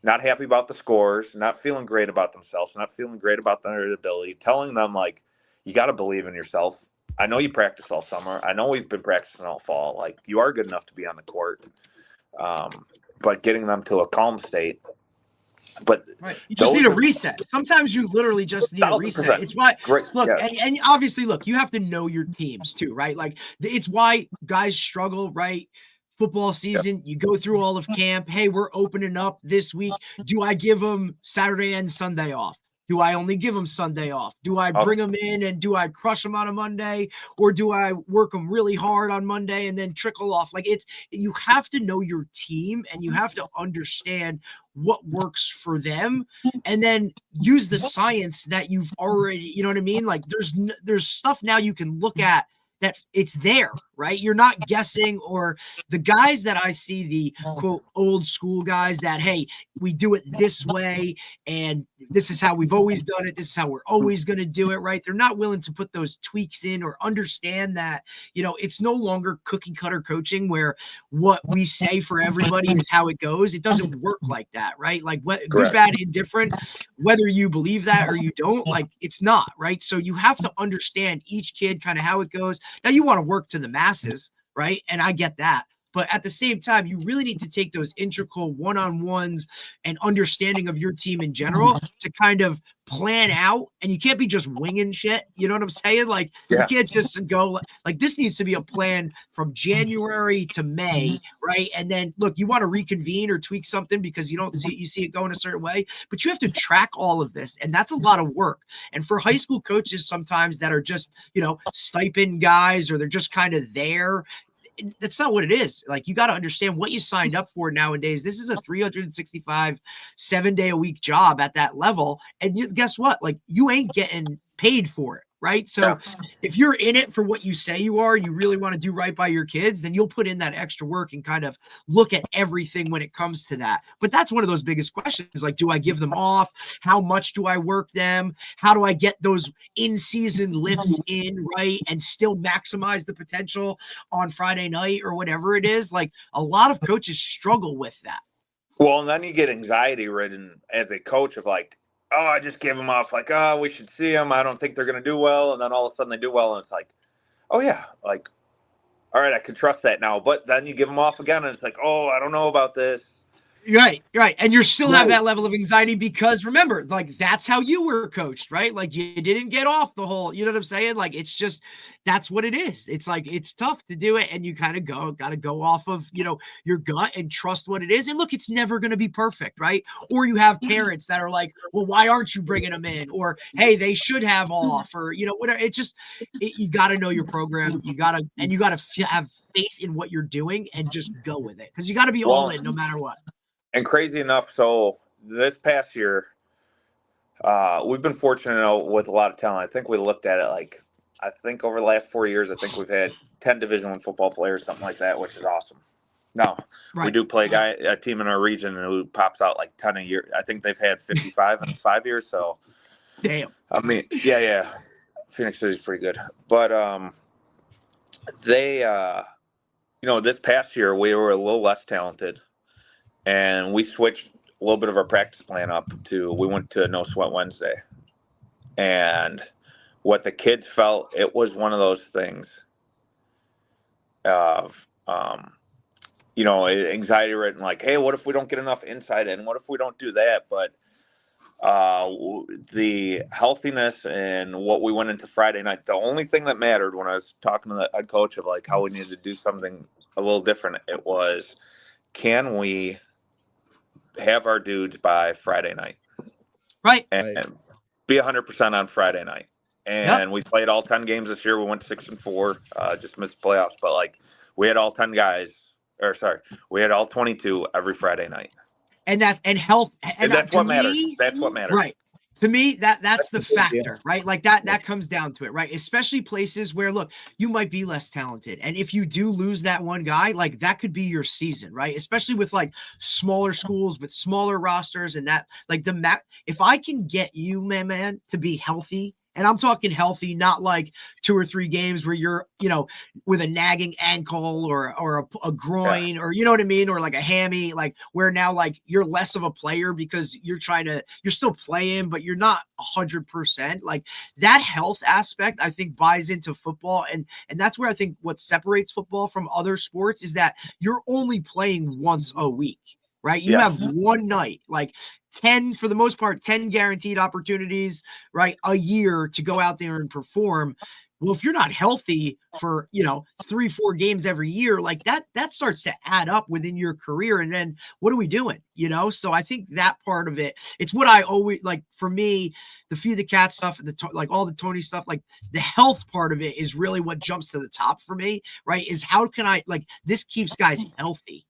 not happy about the scores, not feeling great about themselves, not feeling great about their ability, telling them, like, you got to believe in yourself. I know you practice all summer. I know we've been practicing all fall. Like, you are good enough to be on the court. But getting them to a calm state. But you just need a reset. Sometimes you literally just need a reset. It's why, look, and obviously, look, you have to know your teams too, right? Like, it's why guys struggle, right? Football season, you go through all of camp. Hey, we're opening up this week. Do I give them Saturday and Sunday off? Do I only give them Sunday off? Do I bring them in and do I crush them on a Monday, or do I work them really hard on Monday and then trickle off? Like, you have to know your team and you have to understand what works for them and then use the science that you've already, you know what I mean? Like, there's stuff now you can look at that it's there, right? You're not guessing. Or the guys that I see, the quote old school guys that, hey, we do it this way and this is how we've always done it, this is how we're always going to do it, right? They're not willing to put those tweaks in or understand that, you know, it's no longer cookie cutter coaching where what we say for everybody is how it goes. It doesn't work like that, right? Like, good, bad, indifferent, whether you believe that or you don't, like, it's not, right? So you have to understand each kid, kind of how it goes. Now, you want to work to the masses, right? And I get that. But at the same time, you really need to take those integral one-on-ones and understanding of your team in general to kind of plan out. And you can't be just winging shit. You know what I'm saying? Like, you can't just go like, this needs to be a plan from January to May, right? And then, look, you want to reconvene or tweak something because you see it going a certain way, but you have to track all of this. And that's a lot of work. And for high school coaches sometimes that are just, you know, stipend guys, or they're just kind of there, that's not what it is. Like, you got to understand what you signed up for nowadays. This is a 365 7-day-a-week job at that level. And guess what? Like, you ain't getting paid for it. Right. So if you're in it for what you say you are, you really want to do right by your kids, then you'll put in that extra work and kind of look at everything when it comes to that. But that's one of those biggest questions. Like, do I give them off? How much do I work them? How do I get those in-season lifts in, right? And still maximize the potential on Friday night or whatever it is. Like, a lot of coaches struggle with that. Well, and then you get anxiety ridden as a coach of like, oh, I just gave them off, like, oh, we should see them. I don't think they're going to do well. And then all of a sudden they do well. And it's like, oh, yeah, like, all right, I can trust that now. But then you give them off again. And it's like, oh, I don't know about this. Right. And you still have that level of anxiety because, remember, like, that's how you were coached, right? Like, you didn't get off the whole, you know what I'm saying? Like, it's just, that's what it is. It's like, it's tough to do it. And you kind of got to go off of, you know, your gut and trust what it is. And look, it's never going to be perfect, right? Or you have parents that are like, well, why aren't you bringing them in? Or, hey, they should have off, or, you know, whatever. It's just, you got to know your program. You got to have faith in what you're doing and just go with it. Because you got to be all in no matter what. And crazy enough, so this past year, we've been fortunate with a lot of talent. I think we looked at it like, I think over the last 4 years, I think we've had 10 Division I football players, something like that, which is awesome. Now, we do play a team in our region who pops out like 10 a year. I think they've had 55 in 5 years. So, damn. I mean, yeah. Phoenix City's pretty good. But they, you know, this past year, we were a little less talented. And we switched a little bit of our practice plan up we went to No Sweat Wednesday. And what the kids felt, it was one of those things of, you know, anxiety ridden, like, hey, what if we don't get enough inside in? What if we don't do that? But the healthiness and what we went into Friday night, the only thing that mattered when I was talking to the head coach of like how we needed to do something a little different, it was, can we have our dudes by Friday night, right? And be 100% on Friday night. And we played all 10 games this year. We went 6-4, just missed playoffs, but like, we had all 10 guys, we had all 22 every Friday night. And health, and that's what matters. That's what matters. Right. To me, that's the a big deal. factor, right? Like that comes down to it, right? Especially places where, look, you might be less talented. And if you do lose that one guy, like that could be your season, right? Especially with like smaller schools with smaller rosters and that, like if I can get you, man, to be healthy, and I'm talking healthy, not like 2 or 3 games where you're, with a nagging ankle or a groin or, you know what I mean? Or like a hammy, like where now like you're less of a player because you're still playing, but you're not 100%. Like that health aspect, I think buys into football. And that's where I think what separates football from other sports is that you're only playing once a week, right? You have one night, like 10, for the most part, 10 guaranteed opportunities, right, a year to go out there and perform. Well, if you're not healthy for, 3-4 games every year, like that starts to add up within your career. And then what are we doing? So I think that part of it, it's what I always like. For me, the feed the cat stuff, like all the Tony stuff, like the health part of it is really what jumps to the top for me, right? Is how can I, like, this keeps guys healthy,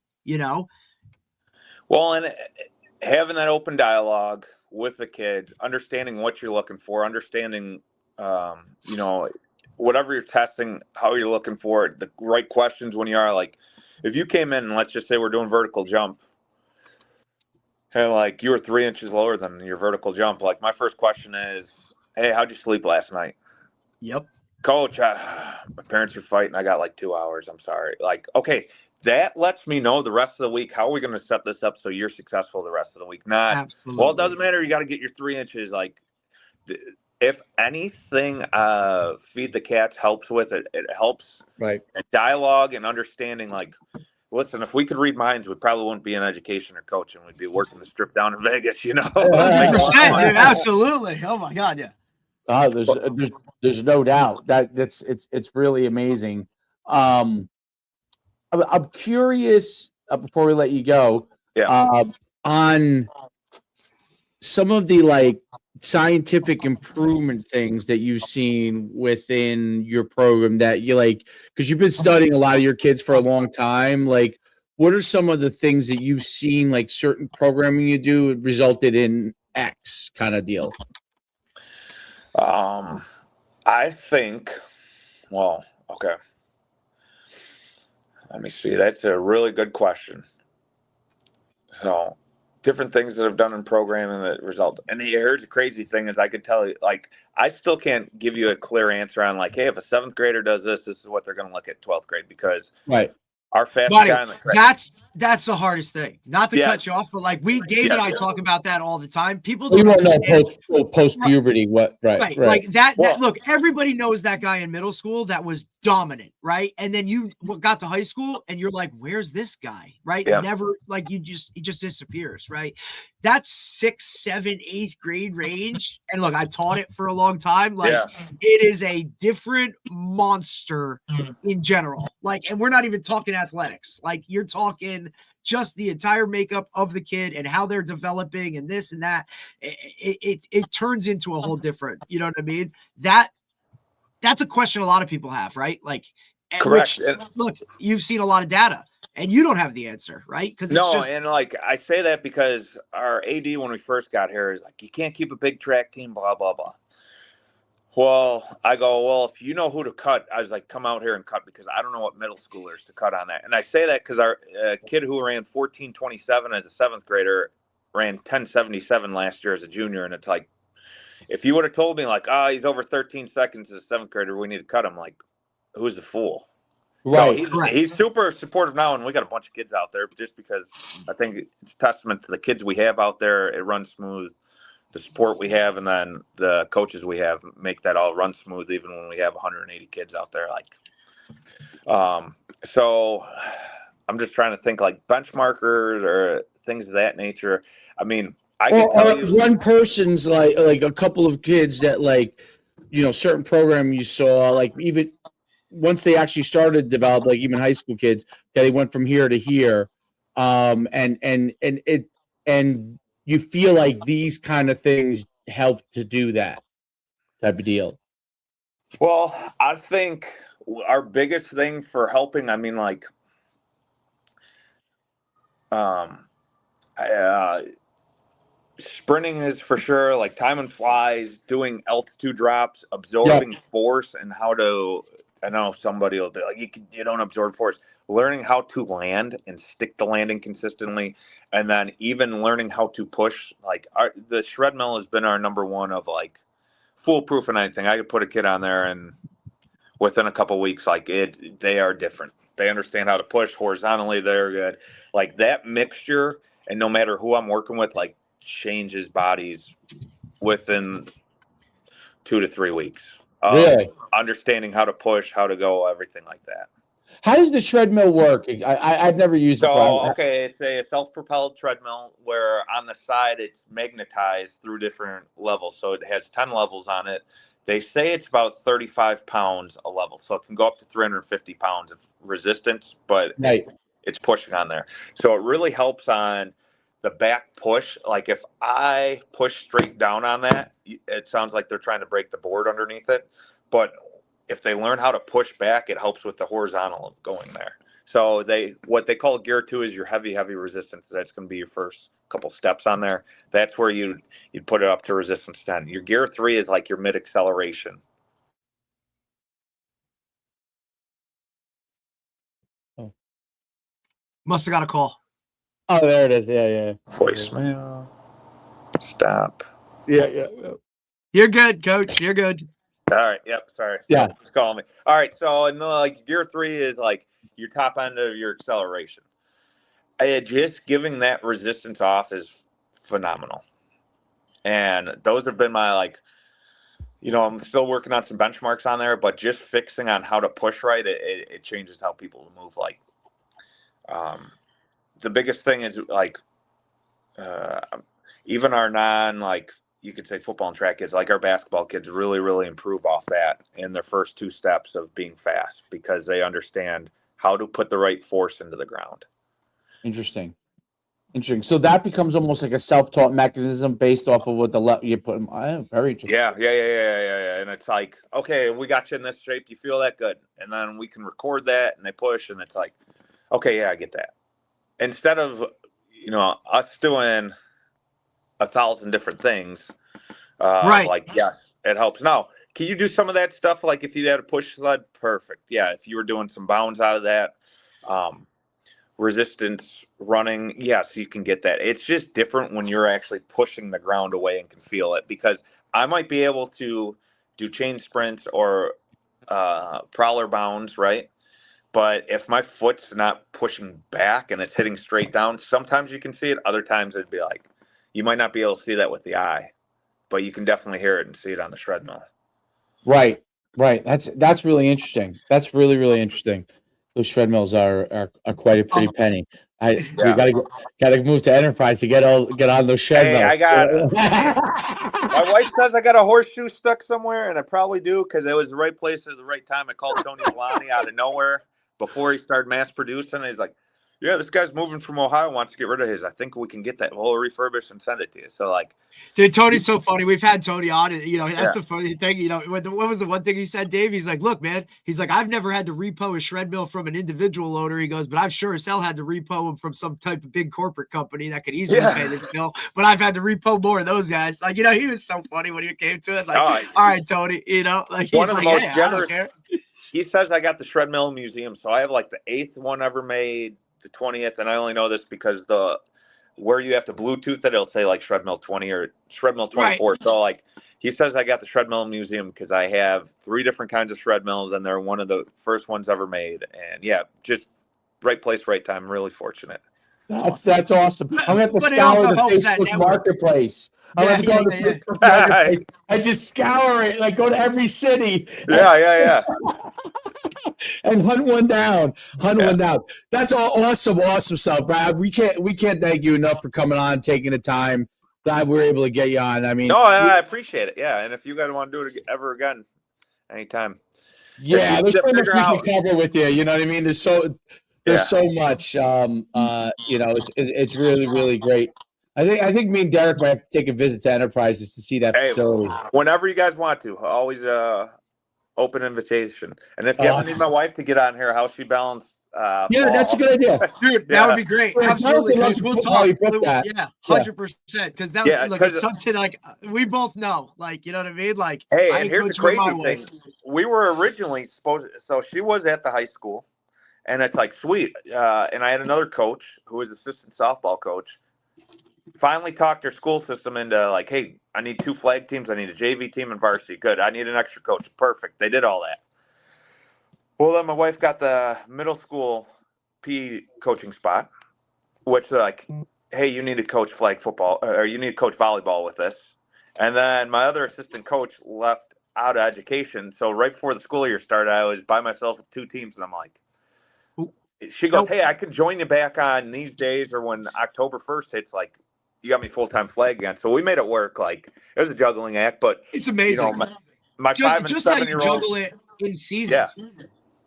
Well, and having that open dialogue with the kid, understanding what you're looking for, understanding, whatever you're testing, how you're looking for it, the right questions when you are, like, if you came in and let's just say we're doing vertical jump and like you were 3 inches lower than your vertical jump, like my first question is, hey, how'd you sleep last night? Yep. Coach, my parents are fighting. I got like 2 hours. I'm sorry. Like, okay, that lets me know the rest of the week, how are we going to set this up so you're successful the rest of the week? Not, absolutely. Well, it doesn't matter. You got to get your 3 inches. Like, if anything, feed the cats helps with it. It helps dialogue and understanding. Like, listen, if we could read minds, we probably wouldn't be in education or coaching. We'd be working the strip down in Vegas, 100%, dude, absolutely. Oh my God, yeah. There's no doubt it's really amazing. I'm curious before we let you go, on some of the like scientific improvement things that you've seen within your program that you like, because you've been studying a lot of your kids for a long time. Like, what are some of the things that you've seen, like certain programming you do resulted in X kind of deal? I think, well, okay. Let me see. That's a really good question. So, different things that I've done in programming that result. And here's the crazy thing is I could tell you, like, I still can't give you a clear answer on, like, hey, if a 7th grader does this, this is what they're going to look at 12th grade, because our fastest guy on the that's the hardest thing. Not to cut you off, but like Gabe and I talk about that all the time. People don't know post puberty. Right. Like that. Look, everybody knows that guy in middle school that was dominant, right? And then you got to high school and you're like, where's this guy? Right? Never, like, he just disappears, right? That's 6th, 7th, 8th grade range. And look, I've taught it for a long time. Like, it is a different monster in general. Like, and we're not even talking athletics. Like, you're talking just the entire makeup of the kid and how they're developing and this and that. It turns into a whole different, you know what I mean? That's a question a lot of people have, right? Like, correct. Look, you've seen a lot of data and you don't have the answer, right? Because and like I say that because our AD when we first got here is like, you can't keep a big track team, blah blah blah. Well, I go, well, if you know who to cut, I was like, come out here and cut, because I don't know what middle schoolers to cut on that. And I say that because our kid who ran 14:27 as a 7th grader ran 10:77 last year as a junior, and it's like, if you would have told me like, he's over 13 seconds as a 7th grader, we need to cut him, like, who's the fool? Right. So he's super supportive now, and we got a bunch of kids out there just because I think it's a testament to the kids we have out there. It runs smooth. The support we have and then the coaches we have make that all run smooth, even when we have 180 kids out there. Like, so I'm just trying to think like benchmarkers or things of that nature. I mean, I can tell you one person's like a couple of kids that, like, certain program you saw, like, even once they actually started to develop, like even high school kids, they went from here to here. And you feel like these kind of things help to do that type of deal. Well, I think our biggest thing for helping, I mean, like, sprinting is for sure, like time and flies, doing altitude drops, absorbing force, and how to. I know somebody will be like, you don't absorb force. Learning how to land and stick the landing consistently, and then even learning how to push. Like the shred mill has been our number one of like foolproof and anything. I could put a kid on there and within a couple weeks, like they are different. They understand how to push horizontally. They're good. Like that mixture, and no matter who I'm working with, like changes bodies within 2 to 3 weeks. Really? Understanding how to push, how to go, everything like that. How does the treadmill work? I've never used it. Okay, it's a self-propelled treadmill where on the side it's magnetized through different levels. So it has 10 levels on it. They say it's about 35 pounds a level. So it can go up to 350 pounds of resistance, but it's pushing on there. So it really helps on the back push. Like if I push straight down on that, it sounds like they're trying to break the board underneath it. But if they learn how to push back, it helps with the horizontal of going there. So what they call gear 2 is your heavy resistance. That's going to be your first couple steps on there. That's where you'd put it up to resistance 10. Your gear 3 is like your mid acceleration. Oh. Must have got a call. Oh, there it is. Yeah. Voicemail. Stop. Yeah. You're good, Coach. You're good. All right. Yep. Sorry. Yeah. It's calling me. All right. So, and like gear 3 is like your top end of your acceleration. Just giving that resistance off is phenomenal. And those have been my I'm still working on some benchmarks on there, but just fixing on how to push right, it changes how people move. Like, the biggest thing is like, even our you could say football and track kids, like our basketball kids really, really improve off that in their first 2 steps of being fast because they understand how to put the right force into the ground. Interesting. So that becomes almost like a self-taught mechanism based off of what you put them. Very interesting. Yeah. And it's like, okay, we got you in this shape. You feel that good. And then we can record that and they push and it's like, okay, yeah, I get that. Instead of, us doing 1,000 different things, right. Like, yes, it helps. Now, can you do some of that stuff? Like if you had a push sled, perfect. Yeah. If you were doing some bounds out of that, resistance running, yes, you can get that. It's just different when you're actually pushing the ground away and can feel it, because I might be able to do chain sprints or prowler bounds, right? But if my foot's not pushing back and it's hitting straight down, sometimes you can see it. Other times it'd be like, you might not be able to see that with the eye, but you can definitely hear it and see it on the shred mill. Right. That's really interesting. That's really, really interesting. Those shred mills are quite a pretty penny. We gotta move to enterprise to get on those shred mills. My wife says I got a horseshoe stuck somewhere, and I probably do because it was the right place at the right time. I called Tony Villani out of nowhere before he started mass producing. He's like, yeah, this guy's moving from Ohio, wants to get rid of his. I think we can get that whole refurbished and send it to you. So dude, Tony's so funny. We've had Tony on, and that's the funny thing. What was the one thing he said, Dave? He's like, look, man, he's like, I've never had to repo a shred mill from an individual owner. He goes, but I've sure as hell had to repo them from some type of big corporate company that could easily pay this bill. But I've had to repo more of those guys. Like, he was so funny when he came to it. Like, all right, Tony, like he's one of the most generous. I don't care. He says I got the shred mill museum, so I have like the 8th one ever made, the 20th, and I only know this because where you have to Bluetooth it, it'll say like shred mill 20 or shred mill 24. Right. So like he says I got the shred mill museum because I have 3 different kinds of shred mills and they're one of the first ones ever made. And yeah, just right place, right time. I'm really fortunate. That's awesome. I'm going to scour the Facebook marketplace. I'm going to go to the Facebook marketplace. I just scour it, like go to every city. Yeah. And hunt one down. That's all awesome stuff, Brad. We can't thank you enough for coming on, taking the time. Glad we were able to get you on. I mean, no, I appreciate it. Yeah, and if you guys want to do it ever again, anytime. Yeah, there's so much we can cover with you. You know what I mean? There's so much. It's really, really great. I think me and Derek might have to take a visit to Enterprises to see that facility. Whenever you guys want to, always open invitation. And if you ever need my wife to get on here, how she balanced Yeah, that's a good idea. Dude, that would be great. Yeah, Absolutely, I would coach. We'll love to talk. you book that. Yeah, 100%. Because that, Yeah, look, it's something like we both know. Like, you know what I mean? Like, Hey, I and ain't here's the coaching with my crazy wife. thing. We were originally supposed so she was at the high school, and it's like, sweet. And I had another coach who was assistant softball coach. Finally talked their school system into like, hey, I need 2 flag teams. I need a JV team and varsity. Good. I need an extra coach. Perfect. They did all that. Well, then my wife got the middle school PE coaching spot, which like, hey, you need to coach flag football or you need to coach volleyball with this. And then my other assistant coach left out of education. So right before the school year started, I was by myself with 2 teams. And I'm like, she goes, hey, I can join you back on these days or when October 1st hits, like, you got me full-time flag again. So we made it work. Like, it was a juggling act, but It's amazing. You know, my 5 and 7 year old juggle it in season.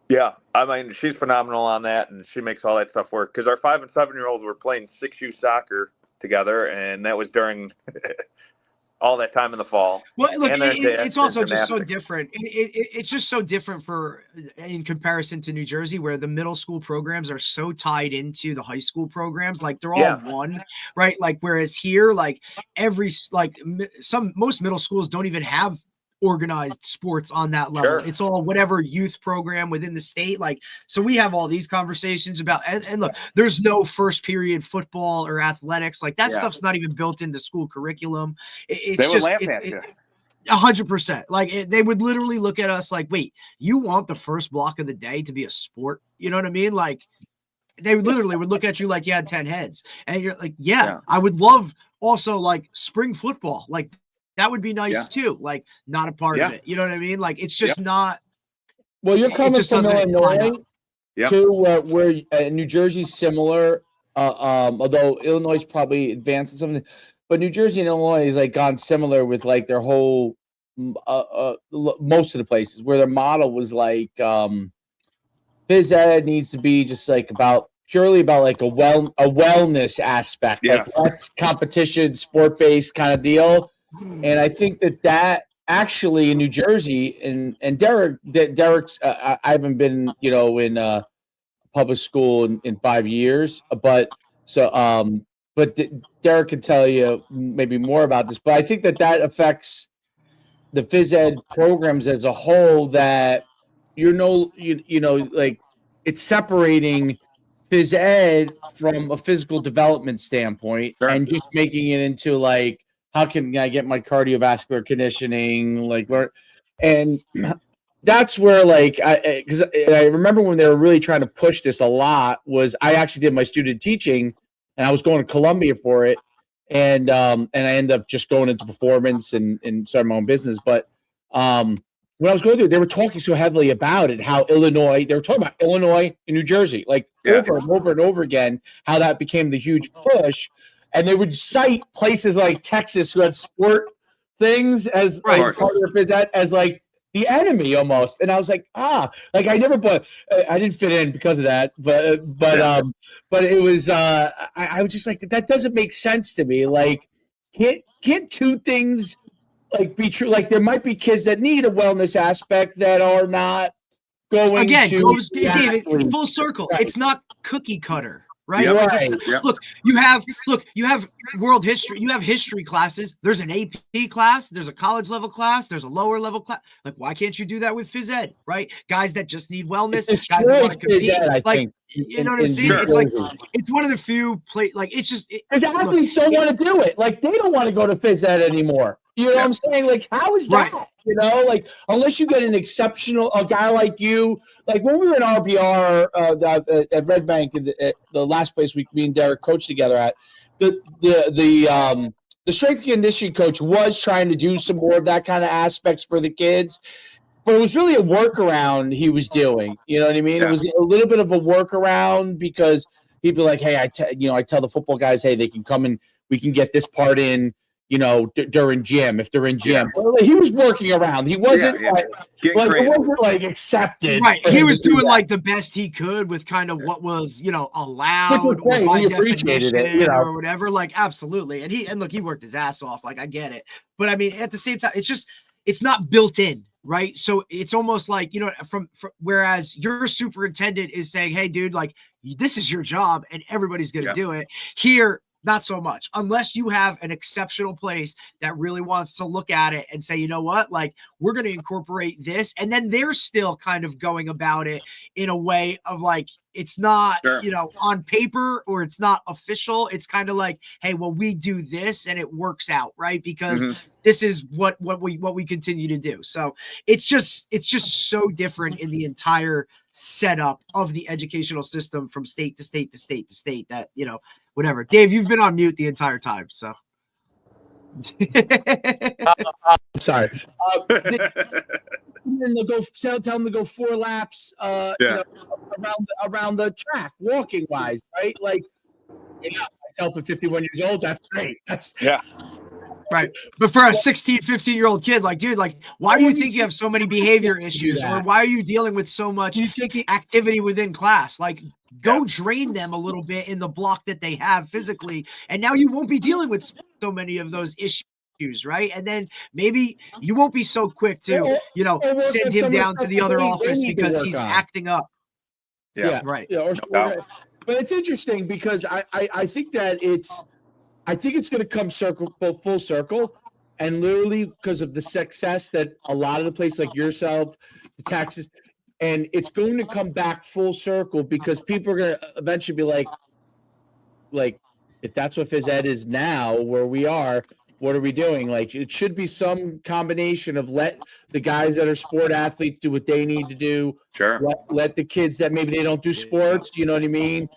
Yeah. I mean, she's phenomenal on that, and she makes all that stuff work. Because our 5 and 7 year olds were playing 6U soccer together, and that was during all that time in the fall. Well, look, and it's also just so gymnastics. different. It's just so different in comparison to New Jersey, where the middle school programs are so tied into the high school programs. Like they're all one, right? Like whereas here, like most middle schools don't even have organized sports on that level. Sure. It's all whatever youth program within the state. Like, so we have all these conversations about, and look, there's no first period football or athletics. Like that stuff's not even built into school curriculum. They would laugh at you. 100%. Like they would literally look at us like, wait, you want the first block of the day to be a sport? You know what I mean? Like they literally would look at you like you had 10 heads. And you're like, yeah. I would love also like spring football. Like that would be nice too. Like not a part of it. You know what I mean? Like it's just not. Well, you're coming from Illinois too, where New Jersey's similar. Although Illinois probably advanced in something, but New Jersey and Illinois is like gone similar with like their whole most of the places where their model was like phys ed needs to be just like purely about like a wellness aspect, like less competition, sport based kind of deal. And I think that actually in New Jersey and Derek's I haven't been in public school in 5 years, but Derek can tell you maybe more about this. But I think that affects the phys ed programs as a whole. That like it's separating phys ed from a physical development standpoint and just making it into like, how can I get my cardiovascular conditioning? Like, and that's where like, because I remember when they were really trying to push this a lot was I actually did my student teaching and I was going to Columbia for it. And I ended up just going into performance and starting my own business. But when I was going through, they were talking so heavily about it, how they were talking about Illinois and New Jersey, like over and over and over again, how that became the huge push. And they would cite places like Texas who had sport things as part of their phys ed as like the enemy almost. And I was like, like I didn't fit in because of that. But it was I was just like, that doesn't make sense to me. Like, can't two things like be true? Like there might be kids that need a wellness aspect that are not going to full circle. Right. It's not cookie cutter. Right. Look, you have world history. You have history classes. There's an AP class. There's a college level class. There's a lower level class. Like, why can't you do that with phys ed? Right. Guys that just need wellness. Guys that want to compete. You know what I'm saying? It's like it's one of the few it's just because athletes don't want to do it. Like they don't want to go to phys ed anymore. You know what I'm saying? Like, how is that? Right. You know, like unless you get an exceptional guy like you, like when we were in RBR at Red Bank, the last place me and Derek coached together at, the strength and conditioning coach was trying to do some more of that kind of aspects for the kids, but it was really a workaround he was doing. You know what I mean? Yeah. It was a little bit of a workaround because he'd be like, hey, I tell the football guys, hey, they can come and we can get this part in. During gym, if they're in gym, he was working around. He wasn't it wasn't like accepted. Right, he was doing like the best he could with kind of what was allowed or by appreciated it, or whatever. Like absolutely, and look, he worked his ass off. Like I get it, but I mean at the same time, it's not built in. right? So it's almost like, from whereas your superintendent is saying, hey, dude, like, this is your job and everybody's going to do it. Here, not so much, unless you have an exceptional place that really wants to look at it and say, you know what, like, we're going to incorporate this. And then they're still kind of going about it in a way of like, it's not, on paper, or it's not official. It's kind of like, hey, well, we do this and it works out, right? Because this is what we continue to do. So it's just so different in the entire setup of the educational system from state to state to state to state that, whatever. Dave, you've been on mute the entire time, so. I'm sorry. And they'll tell them to go 4 laps, around the track, walking wise, right? Like, myself at 51 years old, that's great. That's right. But for a 16, 15-year-old kid, like, dude, like, why do you think you have so many behavior issues, or why are you dealing with so much activity within class? Like, go drain them a little bit in the block that they have physically, and now you won't be dealing with so many of those issues, right? And then maybe you won't be so quick to, send him down to the other office because he's acting up. Yeah. Right. Yeah. But it's interesting because I think that it's going to come full circle, and literally because of the success that a lot of the places like yourself, the Texas, and it's going to come back full circle because people are going to eventually be like, if that's what phys ed is now, where we are, what are we doing? Like, it should be some combination of let the guys that are sport athletes do what they need to do. Sure. Let the kids that maybe they don't do sports, you know what I mean?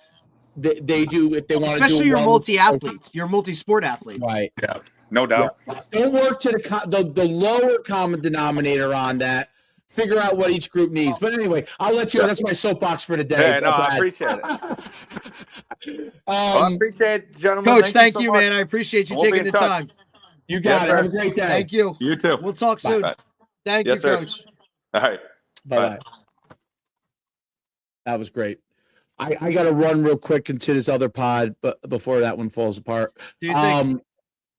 They do if they want to do. Especially your multi-athletes, your multi-sport athletes. Right. Yeah. No doubt. Yeah. Don't work to the lower common denominator on that. Figure out what each group needs. But anyway, I'll let you. That's my soapbox for today. Yeah, no, I appreciate it. I appreciate it, gentlemen. Coach, thank you, man. I appreciate you taking the time. You got it. Have a great day. Thank you. You too. We'll talk soon. Bye. Thank you, Coach. All right. Bye. That was great. I got to run real quick into this other pod, but before that one falls apart. But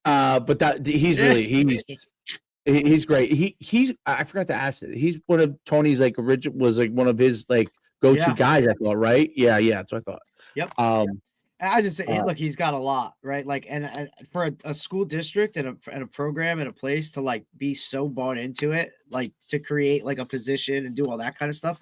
that he's great. I forgot to ask it. He's one of Tony's was one of his go-to guys. I thought, right? Yeah, that's what I thought. Yep. I just say, look, he's got a lot, right? Like, and for a school district and a program and a place to be so bought into it, like to create a position and do all that kind of stuff,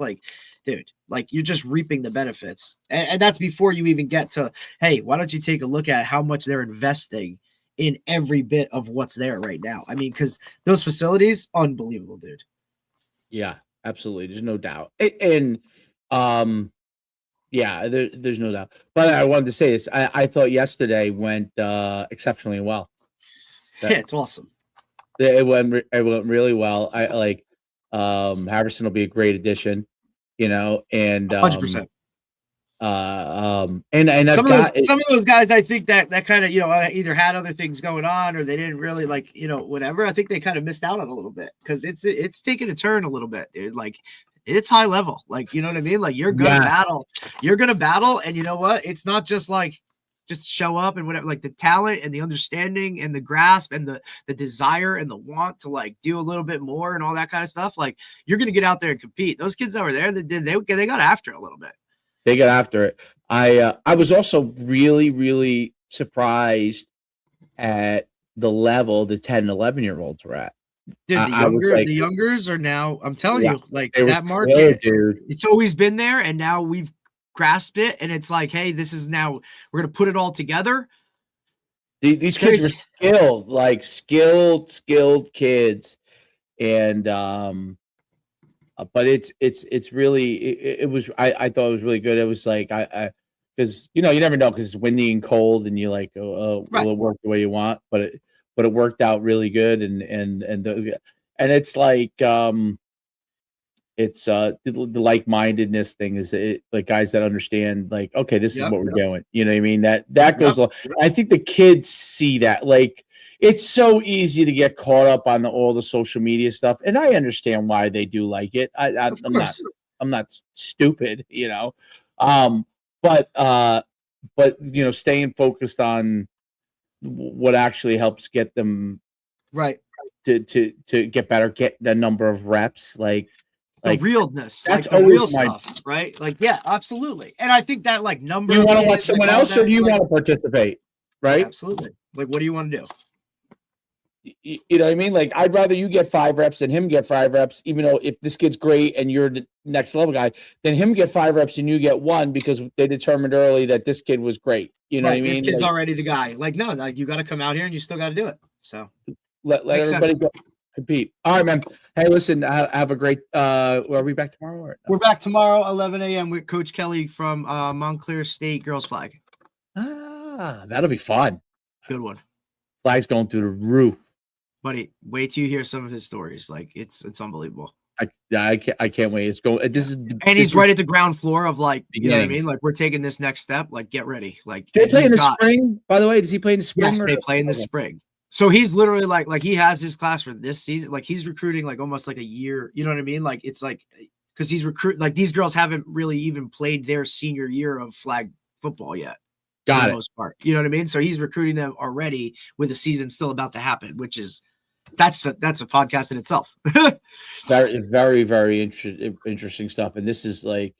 dude, you're just reaping the benefits. And that's before you even get to, hey, why don't you take a look at how much they're investing in every bit of what's there right now? I mean, because those facilities, unbelievable, dude. Yeah, absolutely. There's no doubt. And yeah, there's no doubt. But I wanted to say this. I thought yesterday went exceptionally well. Yeah, it's awesome. It went really well. I Harrison will be a great addition, and 100%. And some of those guys, I think that kind of either had other things going on or they didn't really whatever. I think they kind of missed out on a little bit because it's taking a turn a little bit, dude. It's high level, you know what I mean? You're gonna battle. You're gonna battle, and you know what? It's not just just show up and whatever. The talent and the understanding and the grasp and the desire and the want to do a little bit more and all that kind of stuff. You're gonna get out there and compete. Those kids that were there, they got after it a little bit. They got after it. I was also really, really surprised at the level the 10 and 11-year-olds were at. Dude, the youngers are now, I'm telling you, that market, dude. It's always been there, and now we've grasped it, and it's hey, this is now, we're going to put it all together. These kids are skilled kids. And, but it's really, it was, I thought it was really good. It was because, you never know because it's windy and cold and you're will it work the way you want? But it worked out really good. And it's it's the like-mindedness thing is guys that understand okay, this is what we're doing. You know what I mean? That goes along. I think the kids see that it's so easy to get caught up on all the social media stuff. And I understand why they do like it. I'm not stupid, but staying focused on what actually helps get them right. to get better, get the number of reps, like realness, that's like the real always my. stuff, right? Like, yeah, absolutely. And I think that like number. Do you of want to watch kids, like, someone all else, or that, do you like, want to participate? Right? absolutely. Like, what do you want to do? You know what I mean? Like, I'd rather you get 5 reps than him get 5 reps, even though if this kid's great and you're the next level guy, then him get 5 reps and you get 1 because they determined early that this kid was great. You know what I This mean? kid's Like, already the guy. Like, no, like you got to come out here and you still got to do it. So let makes everybody sense. go compete. All right, man. Hey, listen, have a great. Are we back tomorrow? Or no? We're back tomorrow, 11 a.m. with Coach Kelly from Montclair State girls flag. That'll be fun. Good one. Flag's going through the roof. Buddy, wait till you hear some of his stories. Like, it's unbelievable. I can't wait. It's going. This is And he's right at the ground floor of, like, you know what I beginning. mean? Like, we're taking this next step. Like, get ready. Like, Do they and play in he's the spring? By the way, does he play in the spring? Yes, or they play in the spring. So he's literally like he has his class for this season. Like, he's recruiting like almost like a year. You know what I mean? Like, it's like because he's like these girls haven't really even played their senior year of flag football yet. Got for it. the most part. You know what I mean? So he's recruiting them already with the season still about to happen, which is that's a podcast in itself. Very, very, very interesting stuff. And this is like,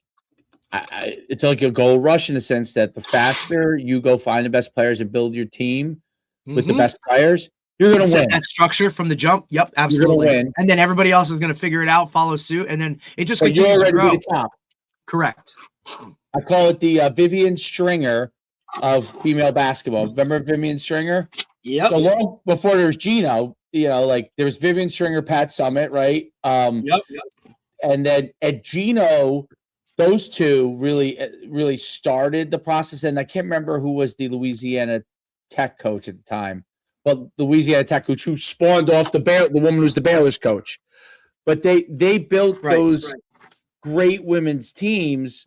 it's like a gold rush in the sense that the faster you go find the best players and build your team with the best players, you're going to win. That structure from the jump. Yep, absolutely. You're going to win. And then everybody else is going to figure it out, follow suit, and then it just But you're continues to already grow. at the top. Correct. I call it the Vivian Stringer of female basketball. Remember Vivian Stringer? Yep. So long before there was Gino, you know, like there was Vivian Stringer, Pat Summit, right? Yep. And then at Gino, those two really started the process. And I can't remember who was the Louisiana Tech coach at the time, but Louisiana Tech coach who spawned off the woman who's the Baylor's coach. But they built those great women's teams.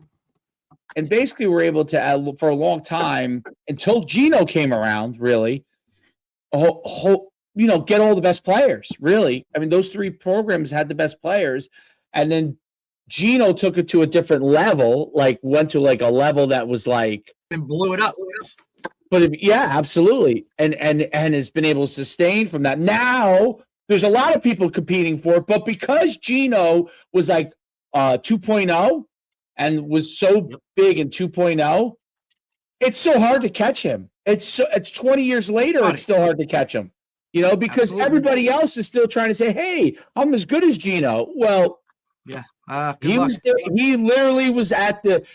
And basically, were able to, for a long time, until Gino came around, really, get all the best players, really. I mean, those 3 programs had the best players. And then Gino took it to a different level, like went to like a level that was like. And blew it up. But yeah, absolutely. And has been able to sustain from that. Now, there's a lot of people competing for it. But because Gino was like 2.0, and was so big in 2.0, it's so hard to catch him. It's 20 years later, it's still hard to catch him, you know, because everybody else is still trying to say, hey, I'm as good as Gino. Well, yeah, he literally was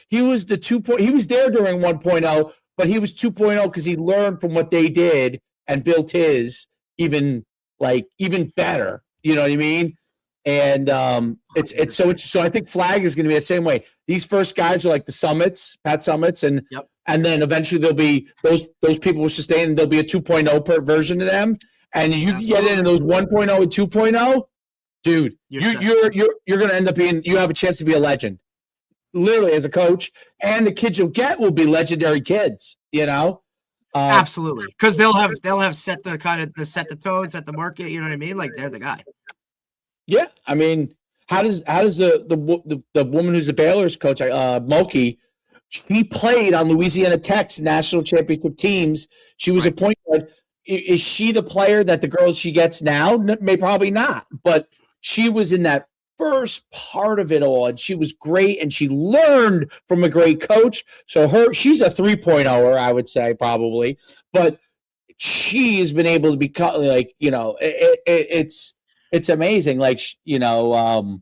he was the 2.0. He was there during 1.0, but he was 2.0 because he learned from what they did and built his even better. You know what I mean? And so I think flag is going to be the same way. These first guys are like the Summits, Pat Summits, and then eventually there'll be those people will sustain, and there'll be a 2.0 per version of them. And you get into those 1.0 and 2.0, dude, you're going to end up you have a chance to be a legend, literally, as a coach, and the kids you'll get will be legendary kids. You know. Absolutely, because they'll have set the tone, set the market. You know what I mean? Like they're the guy. Yeah, I mean, how does the woman who's the Baylor's coach, Mulkey, she played on Louisiana Tech's national championship teams. She was a point guard. Is she the player that the girl she gets now? Probably not, but she was in that first part of it all, and she was great, and she learned from a great coach. So she's a 3.0er, I would say, probably, but she has been able to become like, you know, it's amazing. Like, you know,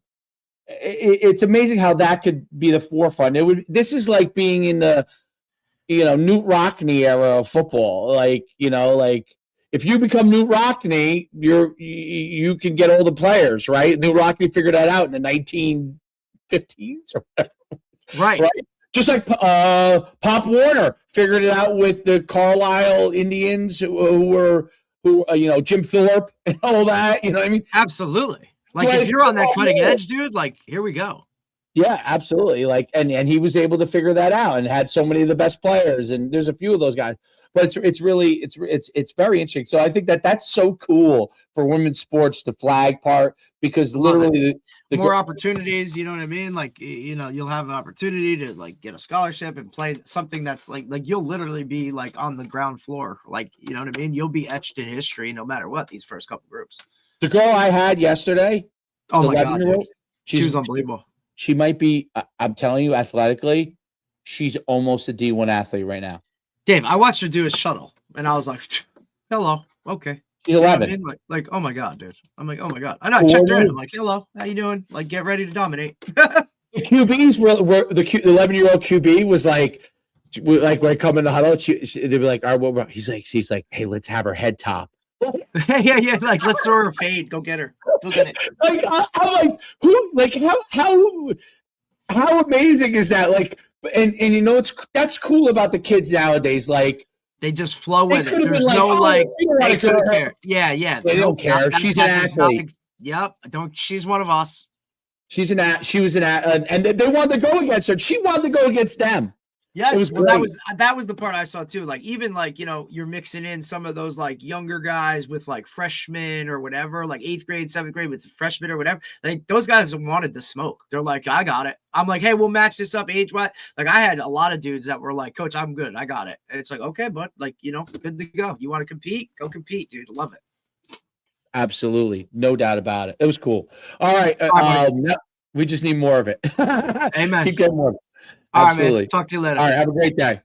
it's amazing how that could be the forefront. This is like being in the, you know, Newt Rockne era of football. Like, you know, like if you become Newt Rockne, you can get all the players, right? Newt Rockne figured that out in the 1915s or whatever. Right. Just like Pop Warner figured it out with the Carlisle Indians who you know, Jim Phillip and all that, you know what I mean? Absolutely. Like, if you're on that cutting edge, dude, like, here we go. Yeah, absolutely. Like, and he was able to figure that out and had so many of the best players. And there's a few of those guys, but it's really very interesting. So I think that's so cool for women's sports, the flag part, because literally the more opportunities, you know what I mean? Like, you know, you'll have an opportunity to like get a scholarship and play something that's like you'll literally be like on the ground floor. Like, you know what I mean? You'll be etched in history no matter what, these first couple groups. The girl I had yesterday, Oh the my god, dude. 11-year-old, She was unbelievable. She might be. I'm telling you, athletically, she's almost a D1 athlete right now. Dave, I watched her do a shuttle, and I was like, "Hello, okay." She's You know what 11. I mean? Like, oh my god, dude. I'm like, oh my god. I know. I checked her in. I'm like, hello, how you doing? Like, get ready to dominate. The QBs were the 11-year-old QB was like when I come in the huddle, they'd be like, "All right, what?" He's like, "Hey, let's have her head top." yeah. Like, let's throw her a fade. Go get her. Go get it. Like I'm like, who? Like how amazing is that? Like, and you know, that's cool about the kids nowadays. Like, they just flow with it. could've There's been no like, they don't don't care. Yeah. They don't care. She's an athlete. Yep. She's one of us. She was an and they wanted to go against her. She wanted to go against them. Yes, it was well, great. that was the part I saw too. Like, even like, you know, you're mixing in some of those like younger guys with like freshmen or whatever, like 8th grade, 7th grade with freshmen or whatever. Like, those guys wanted the smoke. They're like, I got it. I'm like, hey, we'll match this up age-wise. Like, I had a lot of dudes that were like, Coach, I'm good. I got it. And it's like, okay, bud, like, you know, good to go. You want to compete? Go compete, dude. Love it. Absolutely, no doubt about it. It was cool. All right, we just need more of it. Amen. Keep getting more of it. All Absolutely. right, man. Talk to you later. All right, have a great day.